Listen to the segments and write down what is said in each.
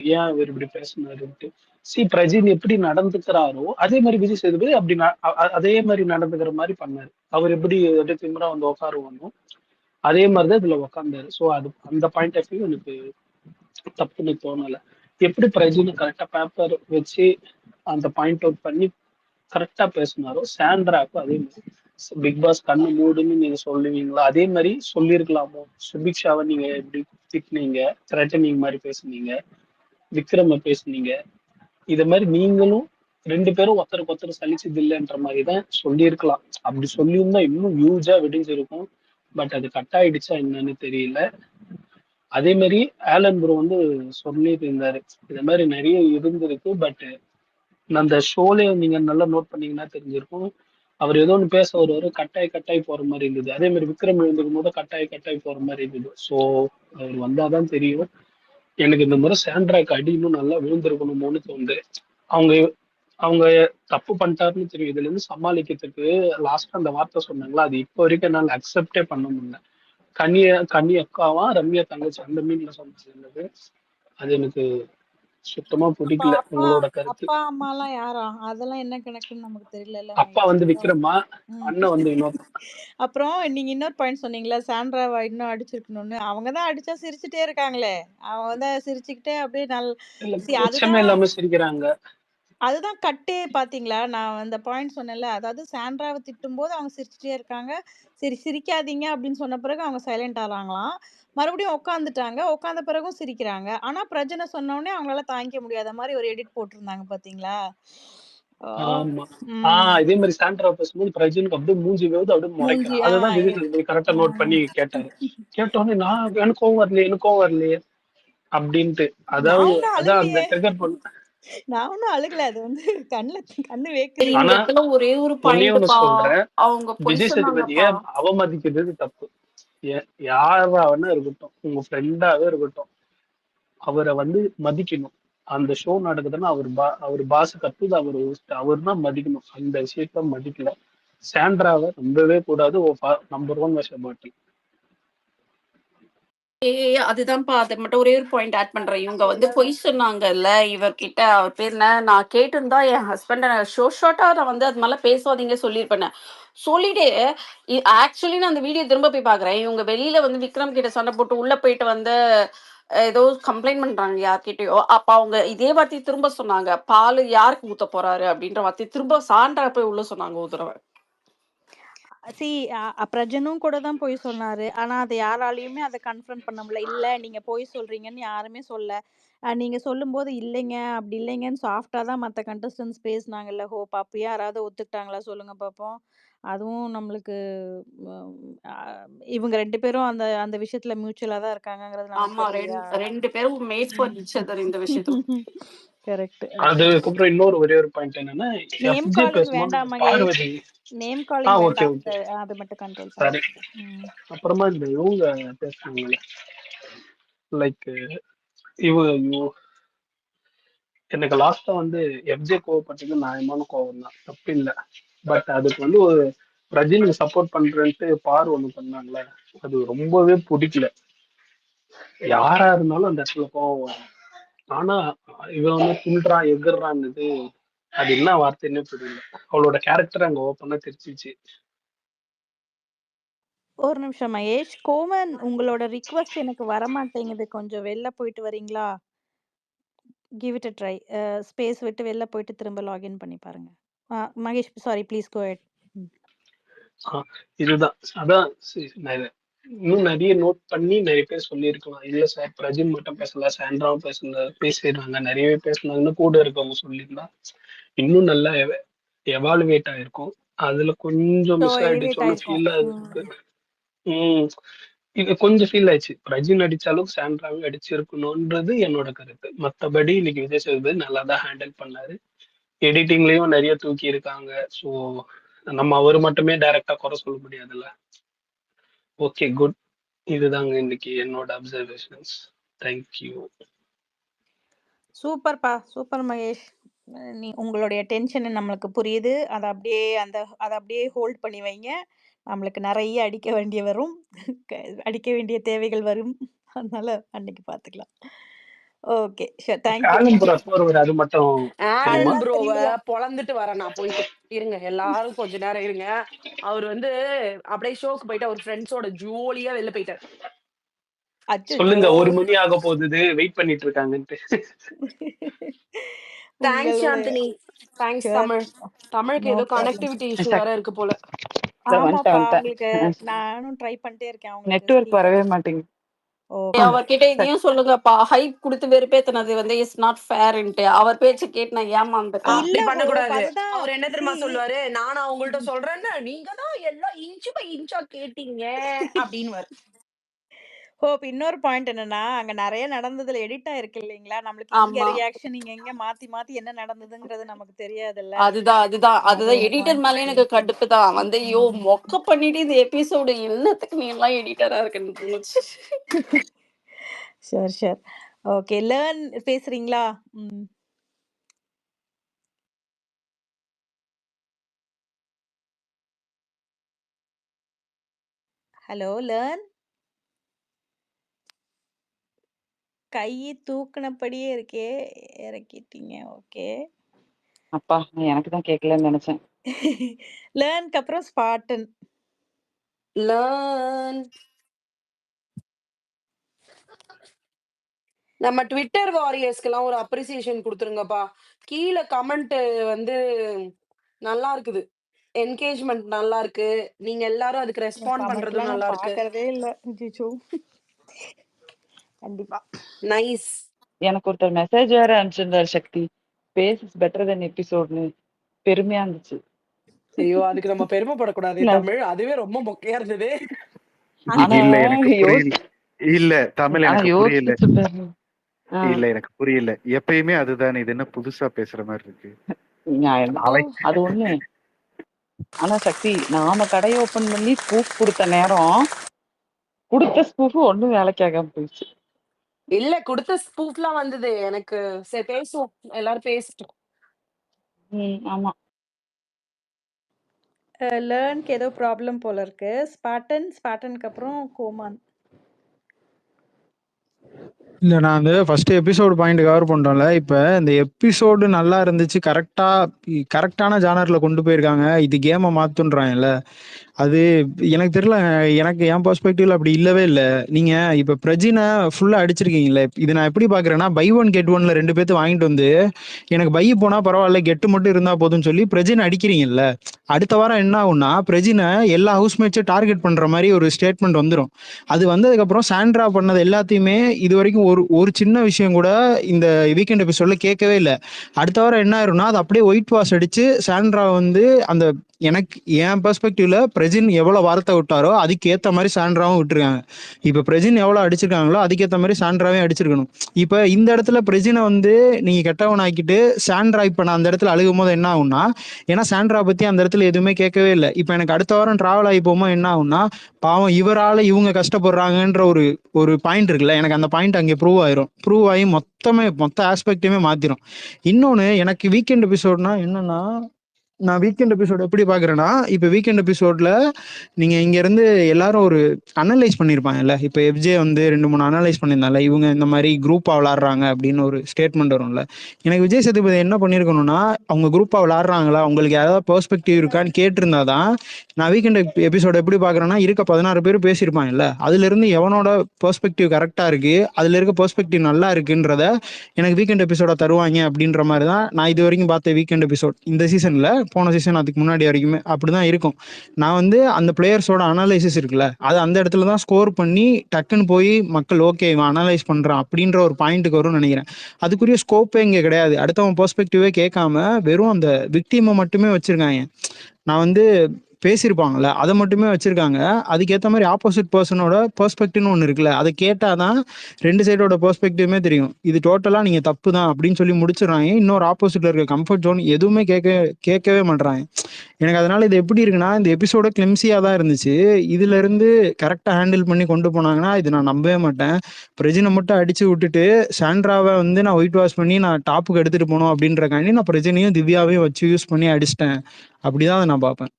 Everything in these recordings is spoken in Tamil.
ஏன் இவர் இப்படி பேசினாருன்ட்டு. பிரஜின் எப்படி நடந்துக்கிறாரோ அதே மாதிரி விஜய் சேதுபதி அப்படி அதே மாதிரி நடந்துக்கிற மாதிரி பண்ணாரு. அவர் எப்படி அப்படியே திமிரா வந்து உட்காருவானோ அதே மாதிரிதான் இதுல உட்காந்தாரு. சோ அது அந்த பாயிண்ட் ஆஃப் வியூ எனக்கு தப்புன்னு தோணல. எப்படி பிரஜின் கரெக்டா பேப்பர் வச்சு அந்த பாயிண்ட் அவுட் பண்ணி கரெக்டா பேசினாரோ சாண்ட்ராக்கும் அதே மாதிரி பிக் பாஸ் கண்ணு மூடுன்னு நீங்க சொல்லுவீங்களா அதே மாதிரி சொல்லியிருக்கலாமோ. சுபிக்ஷாவை நீங்க எப்படி திட்டினீங்க, த்ரெட்டனிங் மாதிரி பேசுனீங்க, விக்ரம பேசுனீங்க, இத மாதிரி நீங்களும் 2 பேரும் ஒருத்தருக்கு ஒருத்தர் சலிச்சது இல்லைன்ற மாதிரி தான் சொல்லியிருக்கலாம். அப்படி சொல்லியிருந்தா இன்னும் ஹியூஜா வெடிஞ்சிருக்கும். பட் அது கட் ஆயிடுச்சா என்னன்னு தெரியல. அதே மாதிரி ஆலன் ப்ரோ வந்து சொல்லிட்டு இருந்தாரு, இந்த மாதிரி நிறைய இருந்திருக்கு. பட் அந்த ஷோலயே நீங்க நல்லா நோட் பண்ணீங்கன்னா தெரிஞ்சிருக்கும். அவர் ஏதோ ஒன்று பேச வருவாரு, கட்டாய் போற மாதிரி இருந்தது. அதே மாதிரி விக்ரம் எழுந்திருக்கும் போது கட்டாய் போற மாதிரி இருந்தது. ஸோ அவர் வந்தாதான் தெரியும். எனக்கு இந்த முறை சாண்ட்ராக்கு அடி இன்னும் நல்லா விழுந்திருக்கணுமோன்னு தோணுது. அவங்க அவங்க தப்பு பண்ணிட்டாருன்னு தெரியும். இதுல இருந்து சமாளிக்கிறதுக்கு லாஸ்டா அந்த வார்த்தை சொன்னாங்களா, அது இப்போ வரைக்கும் என்னால அக்செப்டே பண்ண முடியல. கனி அக்காவா ரம்யா தங்கச்சி அந்த மீன்ல சொன்னது அது எனக்கு சுத்தமா அப்ப பிடிக்கல. அப்பா உங்களோட கருத்து. அப்பா அம்மாலாம் யாரா? அதெல்லாம் என்ன கணக்குன்னு நமக்கு தெரியலல்ல அப்பா மகேஷ். வந்து விக்ரமா, அண்ணன் வந்து வினோத். அப்புறம் நீங்க இன்னொரு பாயிண்ட் சொன்னீங்களா, சாண்ட்ராவா இன்னும் அடிச்சிருக்கணும்னு. அவங்க தான் அடிச்சா சிரிச்சுட்டே இருக்காங்களே. அவங்க தான் சிரிச்சுக்கிட்டே அப்படியே இல்ல See, கூச்சமே இல்லாம சிரிக்கிறாங்க. அதுதான் கட்டே பாத்தீங்களா? நான் அந்த பாயிண்ட் சொன்னேன்ல. அதாவது சாண்ட்ராவ திட்டும்போது அவங்க சிரிச்சுட்டே இருக்காங்க. சரி சிரிக்காதீங்க அப்படின்னு சொன்ன பிறகு அவங்க சைலண்ட் ஆறாங்களாம். மறுபடியும் உட்காந்துட்டாங்க. உட்காந்த பிறகும் சிரிக்கிறாங்க. ஆனா பிரஜனை சொன்ன உடனே அவங்களால தாங்கிக்க முடியாத மாரி ஒரு எடிட் போட்டிருந்தாங்க பாத்தீங்களா? ஓ! ஆமா. ம். இதே மாதிரி சாண்ட்ரா பேசும்போது பிரஜனுக்கு அப்படியே மூஞ்சி வேவுது, அப்படியே மூஞ்சி முறைக்கிறான். அதுதான் விஜய் சேதுபதி கரெக்டா நோட் பண்ணி கேட்டாரு. கேட்டோடனே எனக்கு கோவம் வரலையே அப்படின்ட்டு. நான் அதாவது ஒண்ணும் அதான் அந்த அழுகலையே. ட்ரிகர் பண்ண. நான் ஒண்ணும் அழுகல. அது வந்து கண்ணு சரி, வேக்குது. இந்த ஆனா இடத்துல ஒரே ஒரு ஒன்னே ஒண்ணு பாயிண்ட்ப்பா. சொல்றேன், அவங்க பொய் விஜய் சேதுபதிய சொன்னாங்கப்பா. அவமதிக்கிறது தப்பு. யாராவனா இருக்கட்டும், உங்க ஃப்ரெண்டாவே இருக்கட்டும், அவரை வந்து மதிக்கணும். அந்த ஷோ நடக்குதுன்னா அவர் பாஸ் கத்துது, அவர் தான் மதிக்கணும். அந்த விஷயத்த மதிக்கல. சாண்ட்ராவை நம்பவே கூடாது. நம்பர் 1 வருஷ பாட்டில். அதுதான்ப்பா. அதை மட்டும் ஒரே ஒரு பாயிண்ட் ஆட் பண்றேன். இவங்க வந்து பொய் சொன்னாங்கல்ல இவர்கிட்ட. அவர் பேர் என்ன, நான் கேட்டிருந்தா என் ஹஸ்பண்ட ஷார்ட்டா நான் வந்து அது மாதிரிலாம் பேசாதீங்க சொல்லியிருப்பேன். சொல்லிட்டு ஆக்சுவலி நான் அந்த வீடியோ திரும்ப போய் பாக்குறேன். இவங்க வெளியில வந்து விக்ரம் கிட்ட சண்டை போட்டு உள்ள போயிட்டு வந்து ஏதோ கம்ப்ளைண்ட் பண்றாங்க யார்கிட்டயோ. அப்ப அவங்க இதே வார்த்தையை திரும்ப சொன்னாங்க, பால் யாருக்கு ஊத்த போறாரு அப்படின்ற வார்த்தையை திரும்ப சான்றா போய் உள்ள சொன்னாங்க ஒரு தடவை. சி பிரஜனும் கூட தான் பொய் சொன்னாரு. ஆனா அத யாராலயுமே அத கன்ஃபர்ம் பண்ண முடியல. இல்ல நீங்க பொய் சொல்றீங்கன்னு யாருமே சொல்லல. நீங்க சொல்லும்போது இல்லைங்க, அப்படி இல்லைங்கன்னு சாஃப்ட்டா தான் மத்த கண்டஸ்டன்ட்ஸ் பேசுனாங்கல்ல. ஹோப் அப்பயும் யாராவது ஒத்துக்கிட்டாங்களா சொல்லுங்க பாப்போம். அதுவும் நம்மளுக்கு ம் அ இவங்க 2 பேரும் அந்த அந்த விஷயத்துல மியூச்சுவலா தான் இருக்காங்கங்கிறது நமக்கு ஆமா, தெரியலையா? ரெண்டு பேரும் மேட் ஃபார் ஈச் அதர் இந்த விஷயத்துல. கரெக்ட். அதுக்கப்புறம் இன்னொரு ஒரே ஒரு பாயிண்ட் என்னன்னா, நேம் எஃப்ஜே காலிங் பேசும்போது வேண்டாம் இந்த Mahesh. Parvathi. Name calling okay வேண்டாம். ஓகே அது மட்டும் கண்ட்ரோல் சரி. பண்ணுங்க. அப்புறமா இந்த இவங்க பேசுறாங்கல்ல, லைக் இவங்க எனக்கு லாஸ்டா வந்து எஃப்ஜே கோவப்பட்டது நியாயமான கோவம் தான், தப்பு இல்லை. பட் அதுக்கு வந்து ஒரு பிரஜினுக்கு சப்போர்ட் பண்றேன்ட்டு ஒண்ணு பண்ணாங்களே, அது ரொம்பவே பிடிக்கல. யாரா இருந்தாலும் அந்த இடத்துல கோவம் வரும். ஆனா இவன் வந்து துள்றான் எகுறான்னு, அது என்ன வார்த்தைன்னு புரியல. அவளோட கேரக்டர் அங்க ஓப்பனா தெரிச்சிச்சு. ஒரு நிமிஷம் மகேஷ். கோமன் உங்களோட ரிக்வெஸ்ட் எனக்கு வரமாட்டேங்குது. கொஞ்சம் வெளில போயிட்டு வரீங்களா? Give it a try. Space விட்டு வெளில போயிட்டு திரும்ப லாகின் பண்ணி பாருங்க. Mahesh sorry please go ahead. இதுதான் அதான் இன்னும் நிறைய நோட் பண்ணி நிறைய பேர் சொல்லியிருக்கலாம். இல்ல சார் பிரஜின் மட்டும் பேசல, சாண்ட்ராவும் பேசிடுறாங்க, நிறையவே பேசினாங்கன்னு கூட இருக்கவங்க சொல்லியிருந்தா இன்னும் நல்லா எவாலுவேட் ஆயிருக்கும். அதுல கொஞ்சம் மிஸ் ஆயிடுச்சோன்னு ஃபீல் ஆயிருக்கு. இது கொஞ்சம் ஃபீல் ஆயிடுச்சு. பிரஜின் அடிச்ச அளவுக்கு சாண்ட்ராவும் அடிச்சிருக்கணும்ன்றது என்னோட கருத்து. மத்தபடி இன்னைக்கு விஜய் சேதுபதி நல்லா தான் ஹேண்டில் பண்ணாரு. எடிட்டிங்லயும் நிறைய தூக்கி இருக்காங்க. ஸோ நம்ம அவர் மட்டுமே டைரக்டா குறை சொல்ல முடியாதுல்ல. Okay good. இதுதாங்க இன்னைக்கு என்னோட அப்சர்வேஷன்ஸ். தேங்க்யூ. சூப்பர்ப்பா சூப்பர் மகேஷ். உங்களுடைய டென்ஷன் நம்மளுக்கு புரியுது. அதை அப்படியே ஹோல்ட் பண்ணி வைங்க. நம்மளுக்கு நிறைய அடிக்க வேண்டிய வரும். அடிக்க வேண்டிய தேவைகள் வரும். அதனால அன்னைக்கு பார்த்துக்கலாம். Okay sure. Thank you. Alan bro எப்போ வருவாரு அது மட்டும் தெரியுமா? ஆலன் அதெல்லாம் ப்ரோவை தெரியுதா? பொழந்துட்டு வரேன் நான் போயிட்டு. இருங்க எல்லாரும் கொஞ்ச நேரம் இருங்க. அவர் வந்து அப்படியே ஷோக்கு போயிட்டு அவர் ஃப்ரெண்ட்ஸோட ஜோலியா வெளில போயிட்டார். அச்சச்சோ! சொல்லுங்க 1 மணி ஆக போகுது வெயிட் பண்ணிட்டு இருக்காங்கன்ட்டு. தேங்க்ஸ் உங்களுடைய சாந்தினி. Thanks sure. தமிழ். தமிழுக்கு நோ ஏதோ ப்ராப்ளம். கனெக்டிவிட்டி இஷ்யூ வேற இருக்கு போல. ஆமாப்பா, வந்துட்டேன். அவங்களுக்கு நானும் ட்ரை பண்ணிட்டே இருக்கேன் அவங்களுக்கு நெட்வொர்க் ஸ்பீக். வரவே மாட்டேங்குது. ஓகே. அவர்கிட்ட இதையும் சொல்லுங்கப்பா, ஹைப் கொடுத்து வெறுப்பேத்துனது வந்து இஸ் நாட் ஃபேர்ன்ட்டு. அவர் பேச்ச கேட்டு நான் ஏமாந்துட்டேன். இல்ல அப்படி ஹோப், பண்ணக்கூடாது. அதுதான். அவர் என்ன தெரியுமா See, சொல்லுவாரு, நானும் அவங்கள்ட்ட சொல்றேன்னு நீங்க தான் எல்லாம் இன்ச்சு பை இன்ச்சா கேட்டீங்க அப்படின்னு. ஹோப் இன்னொரு பாயிண்ட் என்னன்னா, அங்க நெறைய நடந்ததுல எடிட் ஆயிருக்கு இல்லைங்களா? நம்மளுக்கு இங்க ஆமா. ரியாக்ஷன் இங்க மாத்தி மாத்தி என்ன நடந்ததுங்கிறது நமக்கு தெரியாதுல்ல. அதுதான் அது ஒரு எடிட்டர் மேல பாயிண்ட் எனக்கு இருக்கு. கடுப்பு தான். வந்து ஐயோ மொக்க பண்ணிட்டு இந்த எபிசோடு என்னத்துக்கு நீ எல்லாம் எடிட்டரா இருக்குன்னு தோணுச்சு. Sure sure. ஓகே, லேர்ன் பேசுறீங்களா? ம். Hello learn. கை தூக்குனபடியே இருக்கே, இறக்கிட்டீங்க. ஓகே. அப்பா எனக்கு தான் கேட்கலன்னு நினைச்சேன். லேர்னுக்கு அப்புறம் ஸ்பார்டன். லேர்ன். நம்ம ட்விட்டர் வாரியர்ஸ்க்கெல்லாம் ஒரு அப்ரிசியேஷன் கொடுத்துருங்கப்பா. கீழே கமெண்ட் வந்து நல்லா இருக்குது. என்கேஜ்மெண்ட் நல்லா இருக்கு. நீங்க எல்லாரும் அதுக்கு ரெஸ்பாண்ட் பண்றதும் கமெண்ட்லாம் நான் நல்லா இருக்கு. பார்க்கறதே இல்ல. அச்சச்சோ. கண்டிப்பா. நைஸ். எனக்கு ஒருத்தர் மெசேஜ் வேற அனுப்பிச்சிருந்தாரு சக்தி. பேஸ் இஸ் பெட்டர் தென் எபிசோட்னு. பெருமையா இருந்துச்சு. ஐயோ அதுக்கு நம்ம பெருமைப்படக்கூடாது நான் தமிழ். அதுவே ரொம்ப மொக்கையா இருந்தது. ஆனா இல்ல எனக்கு புரியல. யோசி- இல்ல தமிழ் ஆனா எனக்கு புரியல. யோசிச்சு பாரு. இல்ல எனக்கு புரியல. எப்பயுமே அதுதானே, இது என்ன புதுசா பேசுற மாதிரி இருக்கு. நியாயம் தான். அவை அது ஒண்ணு. ஆனா சக்தி நாம கடையை ஓபன் பண்ணி ஸ்கூப் கொடுத்த நேரம் கொடுத்த ஸ்கூப் ஒண்ணும் வேலைக்கு ஆகாம போயிடுச்சு. இல்ல கொடுத்த ஸ்பூஃப்லாம் வந்தது எனக்கு. சரி பேசுவோம், எல்லாரும் பேசிட்டோம். ஆமா. லேர்னுக்கு ஏதோ ப்ராப்ளம் போல இருக்கு. ஸ்பாட்டனுக்கு அப்புறம் கோமான். இல்ல நான் அந்த ஃபர்ஸ்ட் எபிசோடு பாயிண்ட் கவர் பண்ணிட்டோம்ல. இப்ப இந்த எபிசோடு நல்லா இருந்துச்சு, கரெக்டான ஜானர்ல கொண்டு போயிருக்காங்க, இது கேமை மாத்துன்றாங்கல்ல. அது எனக்கு தெரியல. எனக்கு என் பெர்ஸ்பெக்டிவ்ல அப்படி இல்லவே இல்லை. நீங்க இப்ப பிரஜினை ஃபுல்லா அடிச்சிருக்கீங்கல்ல. இது நான் எப்படி பாக்குறேன்னா, பை ஒன் கெட் ஒன்ல 2 பேர்த்து வாங்கிட்டு வந்து எனக்கு பை போனா பரவாயில்ல கெட்டு மட்டும் இருந்தா போதும்னு சொல்லி பிரஜினை அடிக்கிறீங்கல்ல. அடுத்த வாரம் என்ன ஆகும்னா, பிரஜினை எல்லா ஹவுஸ்மேட்ஸும் டார்கெட் பண்ற மாதிரி ஒரு ஸ்டேட்மெண்ட் வந்துடும். அது வந்ததுக்கு அப்புறம் சாண்ட்ரா பண்ணது எல்லாத்தையுமே இது வரைக்கும் ஒரு சின்ன விஷயம் கூட இந்த வீக்கெண்ட் எபிசோட்ல கேட்கவே இல்லை. அடுத்த வாரம் என்ன ஆயிரும்னா, அது அப்படியே ஒயிட் வாஷ் அடிச்சு சாண்ட்ரா வந்து அந்த எனக்கு என் பெர்ஸ்பெக்டிவ்ல பிரஜின் எவ்வளவு வார்த்தை விட்டாரோ அதுக்கு ஏத்த மாதிரி சாண்ட்ராவும் விட்டுருக்காங்க. இப்ப பிரஜின் எவ்வளவு அடிச்சிருக்காங்களோ அதுக்கேற்ற மாதிரி சாண்ட்ராவே அடிச்சிருக்கணும். இப்ப இந்த இடத்துல பிரஜினை வந்து நீங்க கெட்டவன் ஆக்கிட்டு சாண்ட்ரா இப்ப நான் அந்த இடத்துல அழுகும் போது என்ன ஆகும்னா, ஏன்னா சாண்ட்ரா பத்தி அந்த இடத்துல எதுவுமே கேட்கவே இல்லை. இப்ப எனக்கு அடுத்த வாரம் டிராவல் ஆகி போகும்போது என்ன ஆகும்னா, பாவம் இவரால இவங்க கஷ்டப்படுறாங்கன்ற ஒரு பாயிண்ட் இருக்குல்ல, எனக்கு அந்த பாயிண்ட் அங்கே ப்ரூவ் ஆகி மொத்த ஆஸ்பெக்டையுமே மாத்திரும். இன்னொன்னு எனக்கு வீக்கெண்ட் எபிசோட்னா என்னன்னா, நான் வீக்கெண்ட் எபிசோட் எப்படி பாக்குறேன்னா, இப்ப வீக்கெண்ட் எபிசோட்ல நீங்க இங்க இருந்து எல்லாரும் ஒரு அனலைஸ் பண்ணிருப்பாங்கல்ல. இப்ப எஃப்ஜே வந்து 2-3 அனலைஸ் பண்ணியிருந்தால, இவங்க இந்த மாதிரி குரூப்பா விளாடுறாங்க அப்படின்னு ஒரு ஸ்டேட்மெண்ட் வரும்ல. எனக்கு விஜய் சேதுபதி என்ன பண்ணிருக்கணும்னா, அவங்க குரூப்பா விளாடுறாங்களா, உங்களுக்கு ஏதாவது பெர்ஸ்பெக்டிவ் இருக்கான்னு கேட்டிருந்தாதான். நான் வீக்கெண்ட் எபிசோட் எப்படி பாக்குறேன்னா, இருக்க 16 பேர் பேசியிருப்பாங்கல்ல, அதுல இருந்து எவனோட பெர்ஸ்பெக்டிவ் கரெக்டா இருக்கு, அதுல இருக்க பெர்ஸ்பெக்டிவ் நல்லா இருக்குன்றத எனக்கு வீக்கெண்ட் எபிசோட தருவாங்க அப்படின்ற மாதிரி தான் நான் இது வரைக்கும் பார்த்த வீக்கெண்ட் எபிசோட். இந்த சீசன்ல, போன சீசன் அதுக்கு முன்னாடி வரைக்குமே அப்படிதான் இருக்கும். நான் வந்து அந்த பிளேயர்ஸோட அனலைசிஸ் இருக்குல்ல, அது அந்த இடத்துல தான் ஸ்கோர் பண்ணி டக்குன்னு போய் மக்கள் ஓகே இவன் அனலைஸ் பண்றான் அப்படின்ற ஒரு பாயிண்ட்டுக்கு வரும்னு நினைக்கிறேன். அதுக்குரிய ஸ்கோப்பே இங்க கிடையாது. அடுத்தவன் பெர்ஸ்பெக்டிவே கேட்காம வெறும் அந்த விக்டிமை மட்டுமே வச்சிருக்காங்க. நான் வந்து பேசியிருப்பாங்கல்ல அதை மட்டுமே வச்சிருக்காங்க. அதுக்கேற்ற மாதிரி ஆப்போசிட் பர்சனோட பெர்ஸ்பெக்டிவ்னு ஒன்று இருக்குல்ல, அதை கேட்டாதான் 2 சைடோட பெர்ஸ்பெக்டிவ்மே தெரியும். இது டோட்டலா நீங்க தப்பு தான் அப்படின்னு சொல்லி முடிச்சிடறாங்க. இன்னொரு ஆப்போசிட்ல இருக்க கம்ஃபர்ட் ஜோன் எதுவுமே கேட்கவே மாட்றாங்க. எனக்கு அதனால இது எப்படி இருக்குன்னா, இந்த எபிசோட கிளெம்சியா தான் இருந்துச்சு. இதுல இருந்து கரெக்டா ஹேண்டில் பண்ணி கொண்டு போனாங்கன்னா இது நான் நம்பவே மாட்டேன். பிரஜினை மட்டும் அடிச்சு விட்டுட்டு சாண்ட்ராவை வந்து நான் ஒயிட் வாஷ் பண்ணி நான் டாப்புக்கு எடுத்துட்டு போனோம் அப்படின்றக்காண்டி நான் பிரஜினையும் திவ்யாவையும் வச்சு யூஸ் பண்ணி அடிச்சிட்டேன். அப்படிதான் அதை நான் பார்ப்பேன்.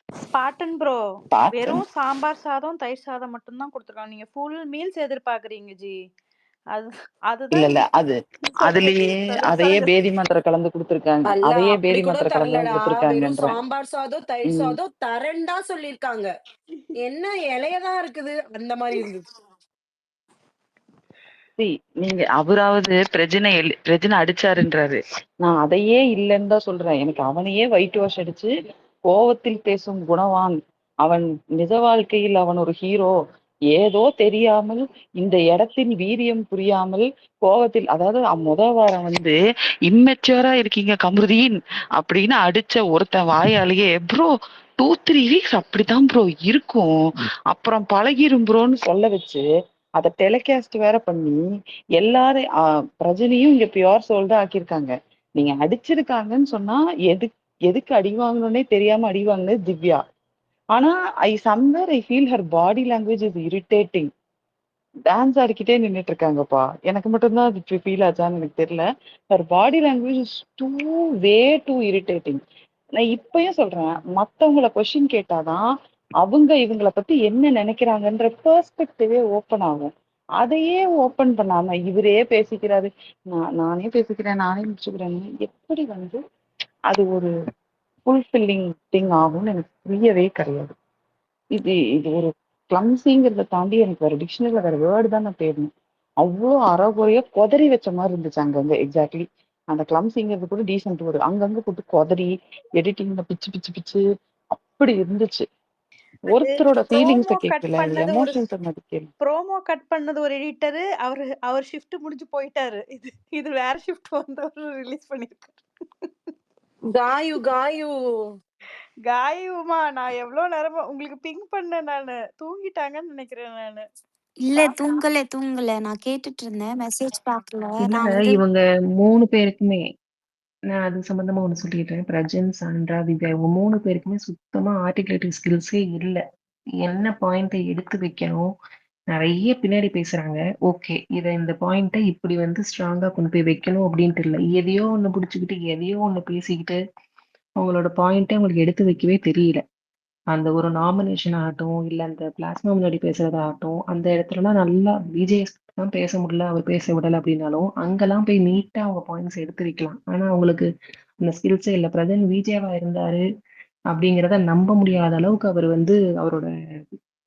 ஸ்பாட்டன் ப்ரோ, பார்த்தேன். வெறும் சாம்பார் சாதம் தயிர் சாதம் மட்டும்தான் கொடுத்துருக்காங்க. நீங்க ஃபுல் மீல்ஸ் எதிர்பார்க்குறீங்க ஜி. அது இல்ல அதுதான் இல்ல அது சொல்லுங்க அதுலயே சொல்லுங்க அதையே சொல்லுங்க பேதி மாத்திரை கலந்து கொடுத்துருக்காங்க, அல்ல அதையே அப்படி பேதி கூட மாத்திரை கலந்து தரலடா. வெறும் கொடுத்துருக்காங்கன்றேன். சாம்பார் சாதம் தயிர் சாதம் தரேன்டா சொல்லியிருக்காங்க. என்ன இலையதான் இருக்குது அந்த மாதிரி இருந்தது. See, நீங்க அவராவது பிரஜனை அடிச்சாருன்றாரு, நான் அதையே இல்லைன்னு தான் சொல்றேன். எனக்கு அவனையே ஒயிட் வாஷ் அடிச்சு கோவத்தில் பேசும் குணவான் அவன், நிஜ வாழ்க்கையில் அவன் ஒரு ஹீரோ, ஏதோ தெரியாமல் இந்த இடத்தின் வீரியம் புரியாமல் கோவத்தில், அதாவது வாரம் வந்து இம்மெச்சூரா இருக்கீங்க கமருதீன் அப்படின்னு அடிச்ச ஒருத்தன் வாயாலேயே ப்ரோ 2-3 வீக்ஸ் அப்படிதான் ப்ரோ இருக்கும், அப்புறம் பழகிரும் ப்ரோன்னு சொல்ல வச்சு அதை டெலிகாஸ்ட் வேற பண்ணி எல்லாரும் பிரஜனையும் இங்க பியோர் சோல் தான் ஆக்கியிருக்காங்க. நீங்க அடிச்சிருக்காங்கன்னு சொன்னா எதுக்கு அடி வாங்கணும்னே தெரியாம அடி வாங்கினது திவ்யா. ஆனா I feel her body language is irritating. Dance ஆடிக்கிட்டே நின்னுட்டு இருக்காங்கப்பா, எனக்கு மட்டும்தான் அது ஃபீல் ஆச்சான்னு எனக்கு தெரியல. Her body language is too irritating. நான் இப்பயும் சொல்றேன், மத்தவங்கள கொஸ்டின் கேட்டாதான் அவங்க இவங்கள பத்தி என்ன நினைக்கிறாங்கன்ற பெர்ஸ்பெக்டிவே ஓப்பன் ஆகும். அதையே ஓப்பன் பண்ணாம இவரே பேசிக்கிறாரு, நானே பேசிக்கிறேன், நானே முடிச்சுக்கிறேன்னு எப்படி வந்து அது ஒரு ஃபுல்ஃபில்லிங் திங் ஆகும்னு எனக்கு புரியவே கிடையாது. இது ஒரு கிளம்சிங்கிறத தாண்டி எனக்கு வேற டிக்ஷனரியில வேற வேர்டு தான் நான் தேடணும். அவ்வளோ அறகுறையா கொதறி வச்ச மாதிரி இருந்துச்சு அங்கங்க. எக்ஸாக்ட்லி அந்த கிளம்சிங்கிறது கூட டீசென்ட் வேர்டு, அங்கங்க போட்டு கொதறி எடிட்டிங்ல பிச்சு பிச்சு பிச்சு அப்படி இருந்துச்சு. அது ஒருத்தரோட ஃபீலிங்ஸ ப்ரோமோ கட் கேட்கல, பண்ணது ஒரு எமோஷன்ஸ மதிக்கல. ப்ரோமோ கட் பண்ணது ஒரு எடிட்டரு, அவர் ஷிஃப்ட் முடிஞ்சு போயிட்டாரு. இது வேற ஷிஃப்ட் வந்தவர் ரிலீஸ் பண்ணிருக்காரு. காயு காயுமா, நான் எவ்வளவு நேரமா உங்களுக்கு பிங் பண்ணேன், நானு தூங்கிட்டாங்கன்னு நினைக்கிறேன் நானு. இல்ல தூங்கல. நான் கேட்டுட்டு இருந்தேன். மெசேஜ் பார்க்கல. இல்ல நான் வந்து இவங்க 3 பேருக்குமே நான் அது சம்பந்தமா ஒண்ணு சொல்லிடுறேன். பிரஜன், சாண்ட்ரா, திவ்யா இவங்க 3 பேருக்குமே சுத்தமா ஆர்டிகுலேட்டிவ் ஸ்கில்ஸே இல்ல. என்ன பாயிண்ட்டை எடுத்து வைக்கணும், நிறைய பின்னாடி பேசுறாங்க. ஓகே, இந்த பாயிண்ட்டை இப்படி வந்து ஸ்ட்ராங்கா கொண்டு போய் வைக்கணும் அப்படின்ட்டு இல்லை. எதையோ ஒண்ணு பிடிச்சிக்கிட்டு எதையோ ஒண்ணு பேசிக்கிட்டு அவங்களோட பாயிண்ட்டை அவங்களுக்கு எடுத்து வைக்கவே தெரியல. அந்த ஒரு நாமினேஷன் ஆகட்டும், இல்ல அந்த பிளாஸ்மா முன்னாடி பேசுறதாகட்டும், அந்த இடத்துலலாம் நல்லா விஜய் தான் பேச முடியல, அவர் பேச விடல அப்படின்னாலும் அங்கெல்லாம் போய் நீட்டா அவங்க பாயிண்ட்ஸ் எடுத்து வைக்கலாம். ஆனா அவங்களுக்கு அந்த ஸ்கில்ஸே இல்லை. பிரதன் விஜயவா இருந்தாரு அப்படிங்கிறத நம்ப முடியாத அளவுக்கு அவர் வந்து அவரோட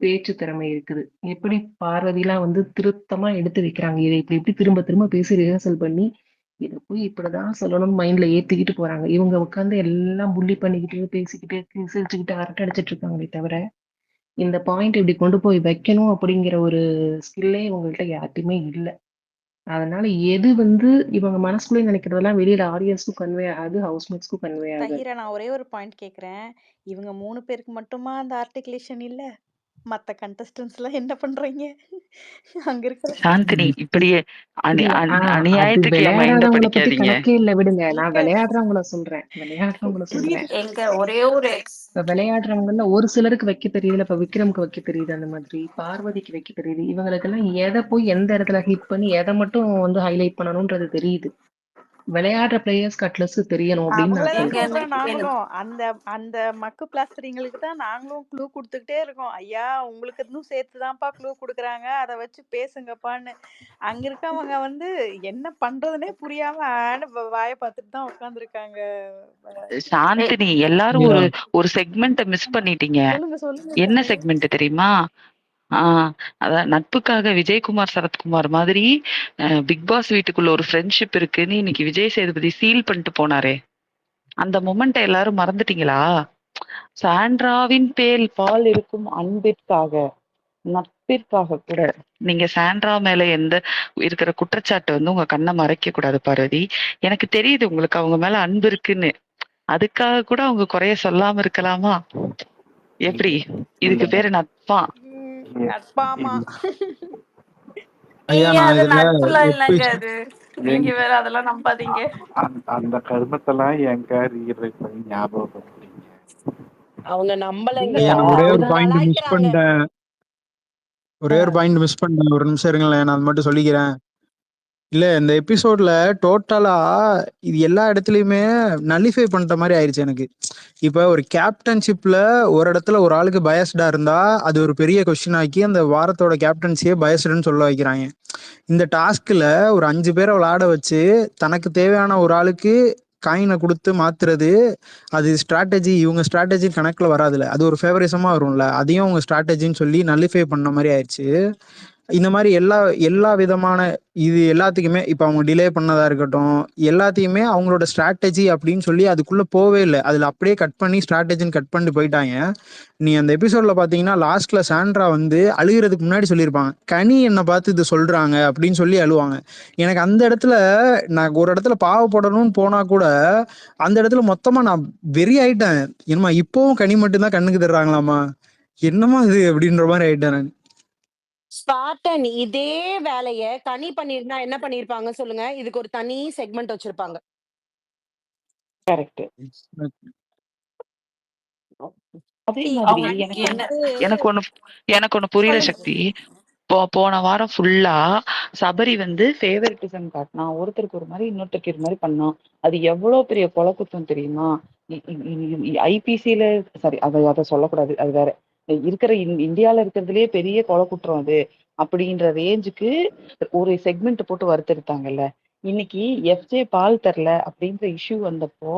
பேச்சு திறமை இருக்குது. எப்படி பார்வதிலாம் வந்து திருத்தமா எடுத்து வைக்கிறாங்க, இதை இப்படி இப்படி திரும்ப திரும்ப பேசி ரிஹர்சல் பண்ணி இதை போய் இப்படிதான் சொல்லணும்னு மைண்ட்ல ஏத்திக்கிட்டு போறாங்க. இவங்க உட்காந்து எல்லாம் புள்ளி பண்ணிக்கிட்டு பேசிக்கிட்டு சிரிச்சுக்கிட்டு அரட்டை அடிச்சிட்டு இருக்காங்களே தவிர இந்த பாயிண்ட் இப்படி கொண்டு போய் வைக்கணும் அப்படிங்கிற ஒரு ஸ்கில்லே இவங்கள்ட்ட யார்ட்டுமே இல்லை. அதனால எது வந்து இவங்க மனசுக்குள்ளே நினைக்கிறதெல்லாம் வெளியில ஆடியன்ஸ்க்கும் கன்வே ஆகுது, ஹவுஸ்மேட்ஸ்க்கும் கன்வே ஆகுது. தஹீரா, நான் ஒரே ஒரு பாயிண்ட் கேக்குறேன். இவங்க 3 பேருக்கு மட்டுமா அந்த ஆர்டிகுலேஷன் இல்ல? மத்த கண்டஸ்டன்ட்ஸ் எல்லாம் என்ன பண்றீங்க? அங்க இருக்கிற சாந்தினி, இப்படியே இல்ல அது அநியாயத்துக்கு என் மைண்ட விளையாடாதவங்கள பத்தி படிக்காதீங்க. கணக்கே இல்ல, விடுங்க. நான் இல்ல விளையாடுறவங்கள சொல்றேன். எங்க ஒரே ஒரு இப்ப விளையாடுறவங்கல ஒரு சிலருக்கு வைக்க தெரியுதுல. இப்ப விக்ரம்க்கு வைக்க தெரியுது, அந்த மாதிரி பார்வதிக்கு வைக்க தெரியுது. இவங்களுக்கெல்லாம் எதை போய் எந்த இடத்துல ஹிட் பண்ணி எதை மட்டும் வந்து ஹைலைட் பண்ணணும்ன்றது தெரியுது. விளையாடுற பிளேயர்ஸ் கட்லஸ் தெரியணும் அப்படின்னு நான் அவங்களதான் எங்க சொல்றேன். சொல்றோம் எனக்கு நாங்களும். அந்த அந்த மக்கு பிளாஸ்டரிங்களுக்கு தான் நாங்களும் க்ளூ கொடுத்துக்கிட்டே இருக்கோம். ஐயா, உங்களுக்கு இன்னும் சேர்த்துதான்ப்பா க்ளூ கொடுக்குறாங்க, அதை வச்சு பேசுங்கப்பான்னு. அங்க இருக்கவங்க வந்து என்ன பண்றதுனே புரியாம வாயை பார்த்துட்டு தான் உட்காந்துருக்காங்க. சாந்தினி, எல்லாரும் ஒரு செக்மெண்ட்டை மிஸ் பண்ணிட்டீங்க. சொல்லுங்க சொல்லுங்க என்ன தஹீரா. செக்மெண்ட் தெரியுமா? அதான் நட்புக்காக விஜயகுமார் சரத்குமார் மாதிரி பிக் பாஸ் வீட்டுக்குள்ள ஒரு ஃப்ரெண்ட்ஷிப் இருக்குன்னு இன்னைக்கு விஜய் சேதுபதி சீல் பண்ணிட்டு போனாரே, அந்த மொமெண்ட்டை எல்லாரும் மறந்துட்டீங்களா? சாண்ட்ராவின் பேல் பால் இருக்கும் அன்பிற்காக, நட்பிற்காக கூட நீங்க சாண்ட்ரா மேல எந்த இருக்கிற குற்றச்சாட்டு வந்து உங்க கண்ணை மறைக்க கூடாது பார்வதி. எனக்கு தெரியுது உங்களுக்கு அவங்க மேல அன்பு இருக்குன்னு, அதுக்காக கூட அவங்க குறைய சொல்லாம இருக்கலாமா? எப்படி? இதுக்கு பேரு நட்பா? நட்பாமா? ஐயா, ஐயா நான் அது இதுல நட்புலாம் இல்லைங்க. எபிசோட் அது நீங்க வேற அதெல்லாம் நம்பாதீங்க. அந்த கருமத்தெல்லாம் எங்க ரீரைட் பண்ணி ஞாபகப்படுத்துறீங்க? அவங்க நம்பலைங்க, ஐயா, நான் ஒரே ஒரு அவங்க பாயிண்ட் மிஸ் கலாய்க்கிறாங்க. பண்ணிட்டேன். ஒரே ஒரு பாயிண்ட் மிஸ் பண்ணிட்டேன். ஒரு நிமிஷம் இருங்களேன், நான் அது மட்டும் சொல்லிக்கிறேன். இல்ல இந்த எபிசோட்ல டோட்டலா இது எல்லா இடத்துலயுமே நல்லிஃபை பண்ற மாதிரி ஆயிருச்சு எனக்கு. இப்ப ஒரு கேப்டன்ஷிப்ல ஒரு இடத்துல ஒரு ஆளுக்கு பயஸ்டா இருந்தா அது ஒரு பெரிய கொஸ்டின் ஆக்கி அந்த வாரத்தோட கேப்டன்சியே பயஸ்டுன்னு சொல்ல வைக்கிறாங்க. இந்த டாஸ்க்ல ஒரு 5 பேரை விளையாட வச்சு தனக்கு தேவையான ஒரு ஆளுக்கு காயினை கொடுத்து மாத்துறது, அது ஸ்ட்ராட்டஜி. இவங்க ஸ்ட்ராட்டஜி கணக்குல வராதுல, அது ஒரு ஃபேவரிசமா வரும்ல, அதையும் அவங்க ஸ்ட்ராட்டஜின்னு சொல்லி நல்லிஃபை பண்ண மாதிரி ஆயிடுச்சு. இந்த மாதிரி எல்லா எல்லா விதமான இது எல்லாத்துக்குமே இப்போ அவங்க டிலே பண்ணதா இருக்கட்டும், எல்லாத்தையுமே அவங்களோட ஸ்ட்ராட்டஜி அப்படின்னு சொல்லி அதுக்குள்ள போவே இல்லை. அதுல அப்படியே கட் பண்ணி ஸ்ட்ராட்டஜின்னு கட் பண்ணிட்டு போயிட்டாங்க. நீ அந்த எபிசோட்ல பாத்தீங்கன்னா லாஸ்ட்ல சாண்ட்ரா வந்து அழுகிறதுக்கு முன்னாடி சொல்லியிருப்பாங்க, கனி என்னை பார்த்து இது சொல்றாங்க அப்படின்னு சொல்லி அழுவாங்க. எனக்கு அந்த இடத்துல நான் ஒரு இடத்துல பாவப்படணும்னு போனா கூட அந்த இடத்துல மொத்தமா நான் வெறி ஆயிட்டேன். என்னமா இப்பவும் கனி மட்டும்தான் கண்ணுக்கு தர்றாங்களாமா, என்னமா இது அப்படின்ற மாதிரி ஆயிட்டேன் நான். ஸ்பார்டன் இதே வேலைய கனி பண்ணிருந்தா என்ன பண்ணிருப்பாங்க சொல்லுங்க? இதுக்கு ஒரு தனி செக்மெண்ட் வச்சிருப்பாங்க. கரெக்ட். அதே See, மாதிரி எனக்கு எனக்கு என்ன வந்து எனக்கு ஒண்ணு புரியல சொல்லுங்க. சக்தி. போன வாரம் ஃபுல்லா சபரி வந்து ஃபேவரட்டிசம் காட்டினான், ஒருத்தருக்கு ஒரு மாதிரி இன்னொருத்தருக்கு இது மாதிரி பண்ணான். அது எவ்வளவு பெரிய கொலை குத்தம் தெரியுமா? ஐபிசில சாரி, அதை சொல்லக்கூடாது, அது வேற. இருக்கிற இந்தியால இருக்கிறதுலயே பெரிய கொலை குற்றம் அது அப்படின்ற ரேஞ்சுக்கு ஒரு செக்மெண்ட் போட்டு வறுத்தெடுத்தாங்கல்ல. இன்னைக்கு எஃப்ஜே பால் தரல அப்படின்ற இஷ்யூ வந்தப்போ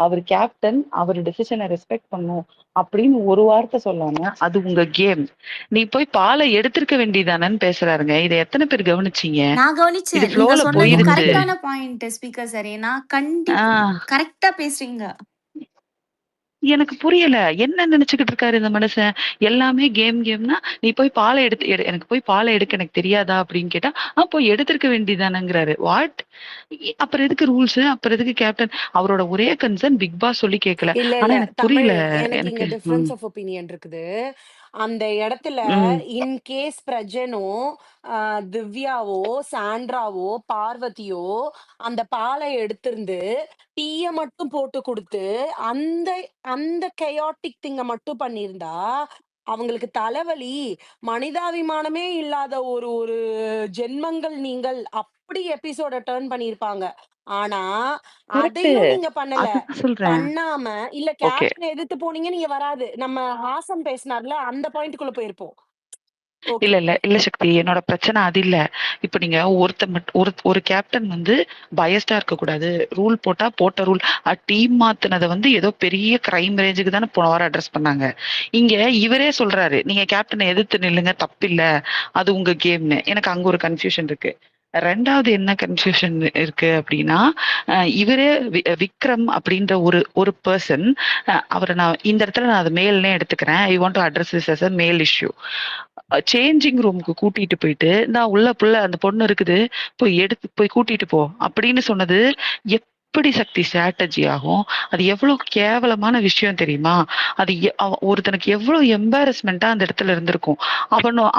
அவர் கேப்டன், அவர் டெசிஷனை ரெஸ்பெக்ட் பண்ணும் அப்படின்னு ஒரு வார்த்தை சொல்லாம அது உங்க கேம், நீ போய் பாலை எடுத்திருக்க வேண்டியதானன்னு பேசுறாருங்க. இதை எத்தனை பேர் கவனிச்சீங்க? நான் இது கவனிச்சேன். நீங்க ஃப்ளோல சொன்னது போயிருச்சு. கரெக்டான பாயிண்ட் ஸ்பீக்கர் சார். ஏன்னா ஆஹ் கரெக்டா பேசுறீங்க. எனக்கு புரியல என்ன நினைச்சுக்கிட்டு இருக்காரு இந்த மனுஷன். எல்லாமே கேம்னா நீ போய் பாலை எனக்கு போய் பாலை எடுக்க எனக்கு தெரியாதா அப்படின்னு கேட்டா போய் எடுத்திருக்க வேண்டியதானங்கிறாரு. வாட்? அப்புறம் எதுக்கு ரூல்ஸ், அப்புறம் எதுக்கு கேப்டன்? அவரோட ஒரே கன்சர்ன் பிக் பாஸ் சொல்லி கேட்கல. இல்ல ஆனா இல்ல எனக்கு தமிழ், புரியல. எனக்கு இங்க எனக்கு டிஃபரன்ஸ் ஆஃப் ஒப்பீனியன் இருக்குது. அந்த இடத்துல ம் இன் கேஸ் பிரஜனோ, திவ்யாவோ, சாண்ட்ராவோ, பார்வதியோ அந்த பாலை எடுத்திருந்து டீய மட்டும் போட்டு கொடுத்து அந்த அந்த கெயாட்டிக் திங்க மட்டும் பண்ணியிருந்தா அவங்களுக்கு தலைவலி, மனிதாபிமானமே இல்லாத ஒரு ஒரு ஜென்மங்கள் நீங்கள், அப்படி எபிசோட டர்ன் பண்ணியிருப்பாங்க. ஆனா கரெக்ட், அதையும் நீங்க பண்ணல. அதுதான் சொல்றேன். பண்ணாம இல்ல ஓகே, கேப்டன எதிர்த்து போனீங்க, நீங்க வராது. நம்ம ஹாசன் பேசினார்ல, அந்த பாயிண்ட்குள்ள போயிருப்போம். ஓகே. இல்ல சக்தி, என்னோட பிரச்சனை அது இல்ல. இப்ப நீங்க ஒரு கேப்டன் வந்து பயஸ்டா இருக்க கூடாது, ரூல் போட்டா போட்ட ரூல், டீம் மாத்துனதை வந்து ஏதோ பெரிய கிரைம் ரேஞ்சுக்கு தானே போன வாரம் அட்ரஸ் பண்ணாங்க. இங்க இவரே சொல்றாரு நீங்க கேப்டனை எதிர்த்து நில்லுங்க, தப்பில்ல, அது உங்க கேம்னு. எனக்கு அங்க ஒரு கன்ஃபியூஷன் இருக்கு. ரெண்டாவது என்ன கன்ஃபியூஷன் இருக்கு அப்படின்னா, இவரே விக்ரம் அப்படின்ற ஒரு ஒரு பர்சன், அவரை நான் இந்த இடத்துல நான் அதை மேல்னே எடுத்துக்கிறேன். I want to address this as a male issue. Changing ரூமுக்கு கூட்டிட்டு போயிட்டு நான் உள்ள புள்ள அந்த பொண்ணு இருக்குது, போய் கூட்டிட்டு போ அப்படின்னு சொன்னது எப்படி சக்தி ஸ்ட்ராட்டஜி ஆகும்? அது எவ்வளவு கேவலமான விஷயம் தெரியுமா? அது ஒருத்தனுக்கு எவ்வளவு எம்பாரஸ்மெண்டா அந்த இடத்துல இருந்திருக்கும்.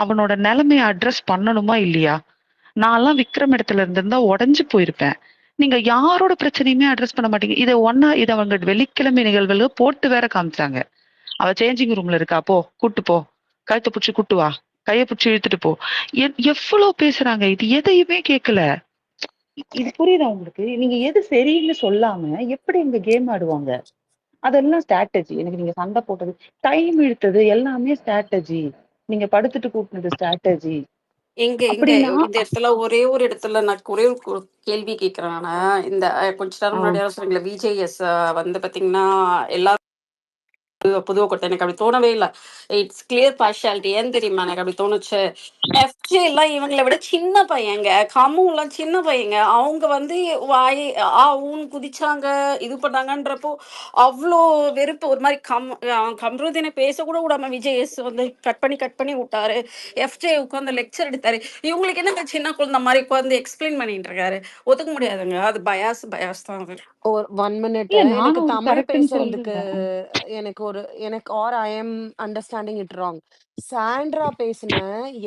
அவனோட நிலைமையை அட்ரஸ் பண்ணணுமா இல்லையா? நான்லாம் விக்ரம் இடத்துல இருந்திருந்தா உடைஞ்சு போயிருப்பேன். நீங்க யாரோட பிரச்சனையுமே அட்ரஸ் பண்ண மாட்டீங்க. இதை அவங்க வெள்ளிக்கிழமை நிகழ்வுல போட்டு வேற காமிச்சாங்க. அவ சேஞ்சிங் ரூம்ல இருக்கா, போ கூட்டு போ, கழுத்தை புடிச்சு கூட்டு வா, கைய புடிச்சு இழுத்துட்டு போ. எவ்வளவு பேசுறாங்க, இது எதையுமே கேட்கல. இது புரியுதா உங்களுக்கு? நீங்க எது சரின்னு சொல்லாம எப்படி இந்த கேம் ஆடுவாங்க? அதெல்லாம் ஸ்ட்ராட்டஜி. எனக்கு நீங்க சண்டை போட்டது, டைம் இழுத்தது எல்லாமே ஸ்ட்ராட்டஜி. நீங்க படுத்துட்டு கூட்டினது ஸ்ட்ராட்டஜி. எங்க எங்க அப்படின்னா இந்த இடத்துல ஒரே ஒரு இடத்துல நான் ஒரே ஒரு கேள்வி கேட்கிறேன். நானு இந்த கொஞ்ச நேரம் முன்னாடி யாரோ சொன்னீங்களா விஜேஎஸ் வந்து பாத்தீங்கன்னா எல்லாரும் பொதுவா கொடுத்தேன். எனக்கு அப்படி தோணவே இல்லை. It's clear partiality. ஏன் தெரியுமா எனக்கு அப்படி தோணுச்சு? எஃப்ஜே எல்லாம் இவங்களை விட சின்ன பையங்க, கமு எல்லாம் சின்ன பையங்க. அவங்க வந்து வாய் ஊன்னு குதிச்சாங்க, இது பண்ணாங்கன்றப்போ அவ்வளோ வெறுப்பு. ஒரு மாதிரி கம்ருதீனை பேசக்கூட விடாம விஜய் வந்து கட் பண்ணி விட்டாரு. எஃப்ஜே உட்காந்து லெக்சர் எடுத்தாரு. இவங்களுக்கு என்னங்க சின்ன குழந்தை மாதிரி உட்காந்து எக்ஸ்பிளைன் பண்ணிட்டு இருக்காரு? ஒத்துக்க முடியாதுங்க. அது பயாஸ் தான் அது. ஒரு 1 மினிட். இல்ல, எனக்கு நானும் வந்து தமிழ் கரெக்ட்னு பேசுறதுக்கு சொல்றேன். எனக்கு or I am understanding it wrong. Sandra பேசின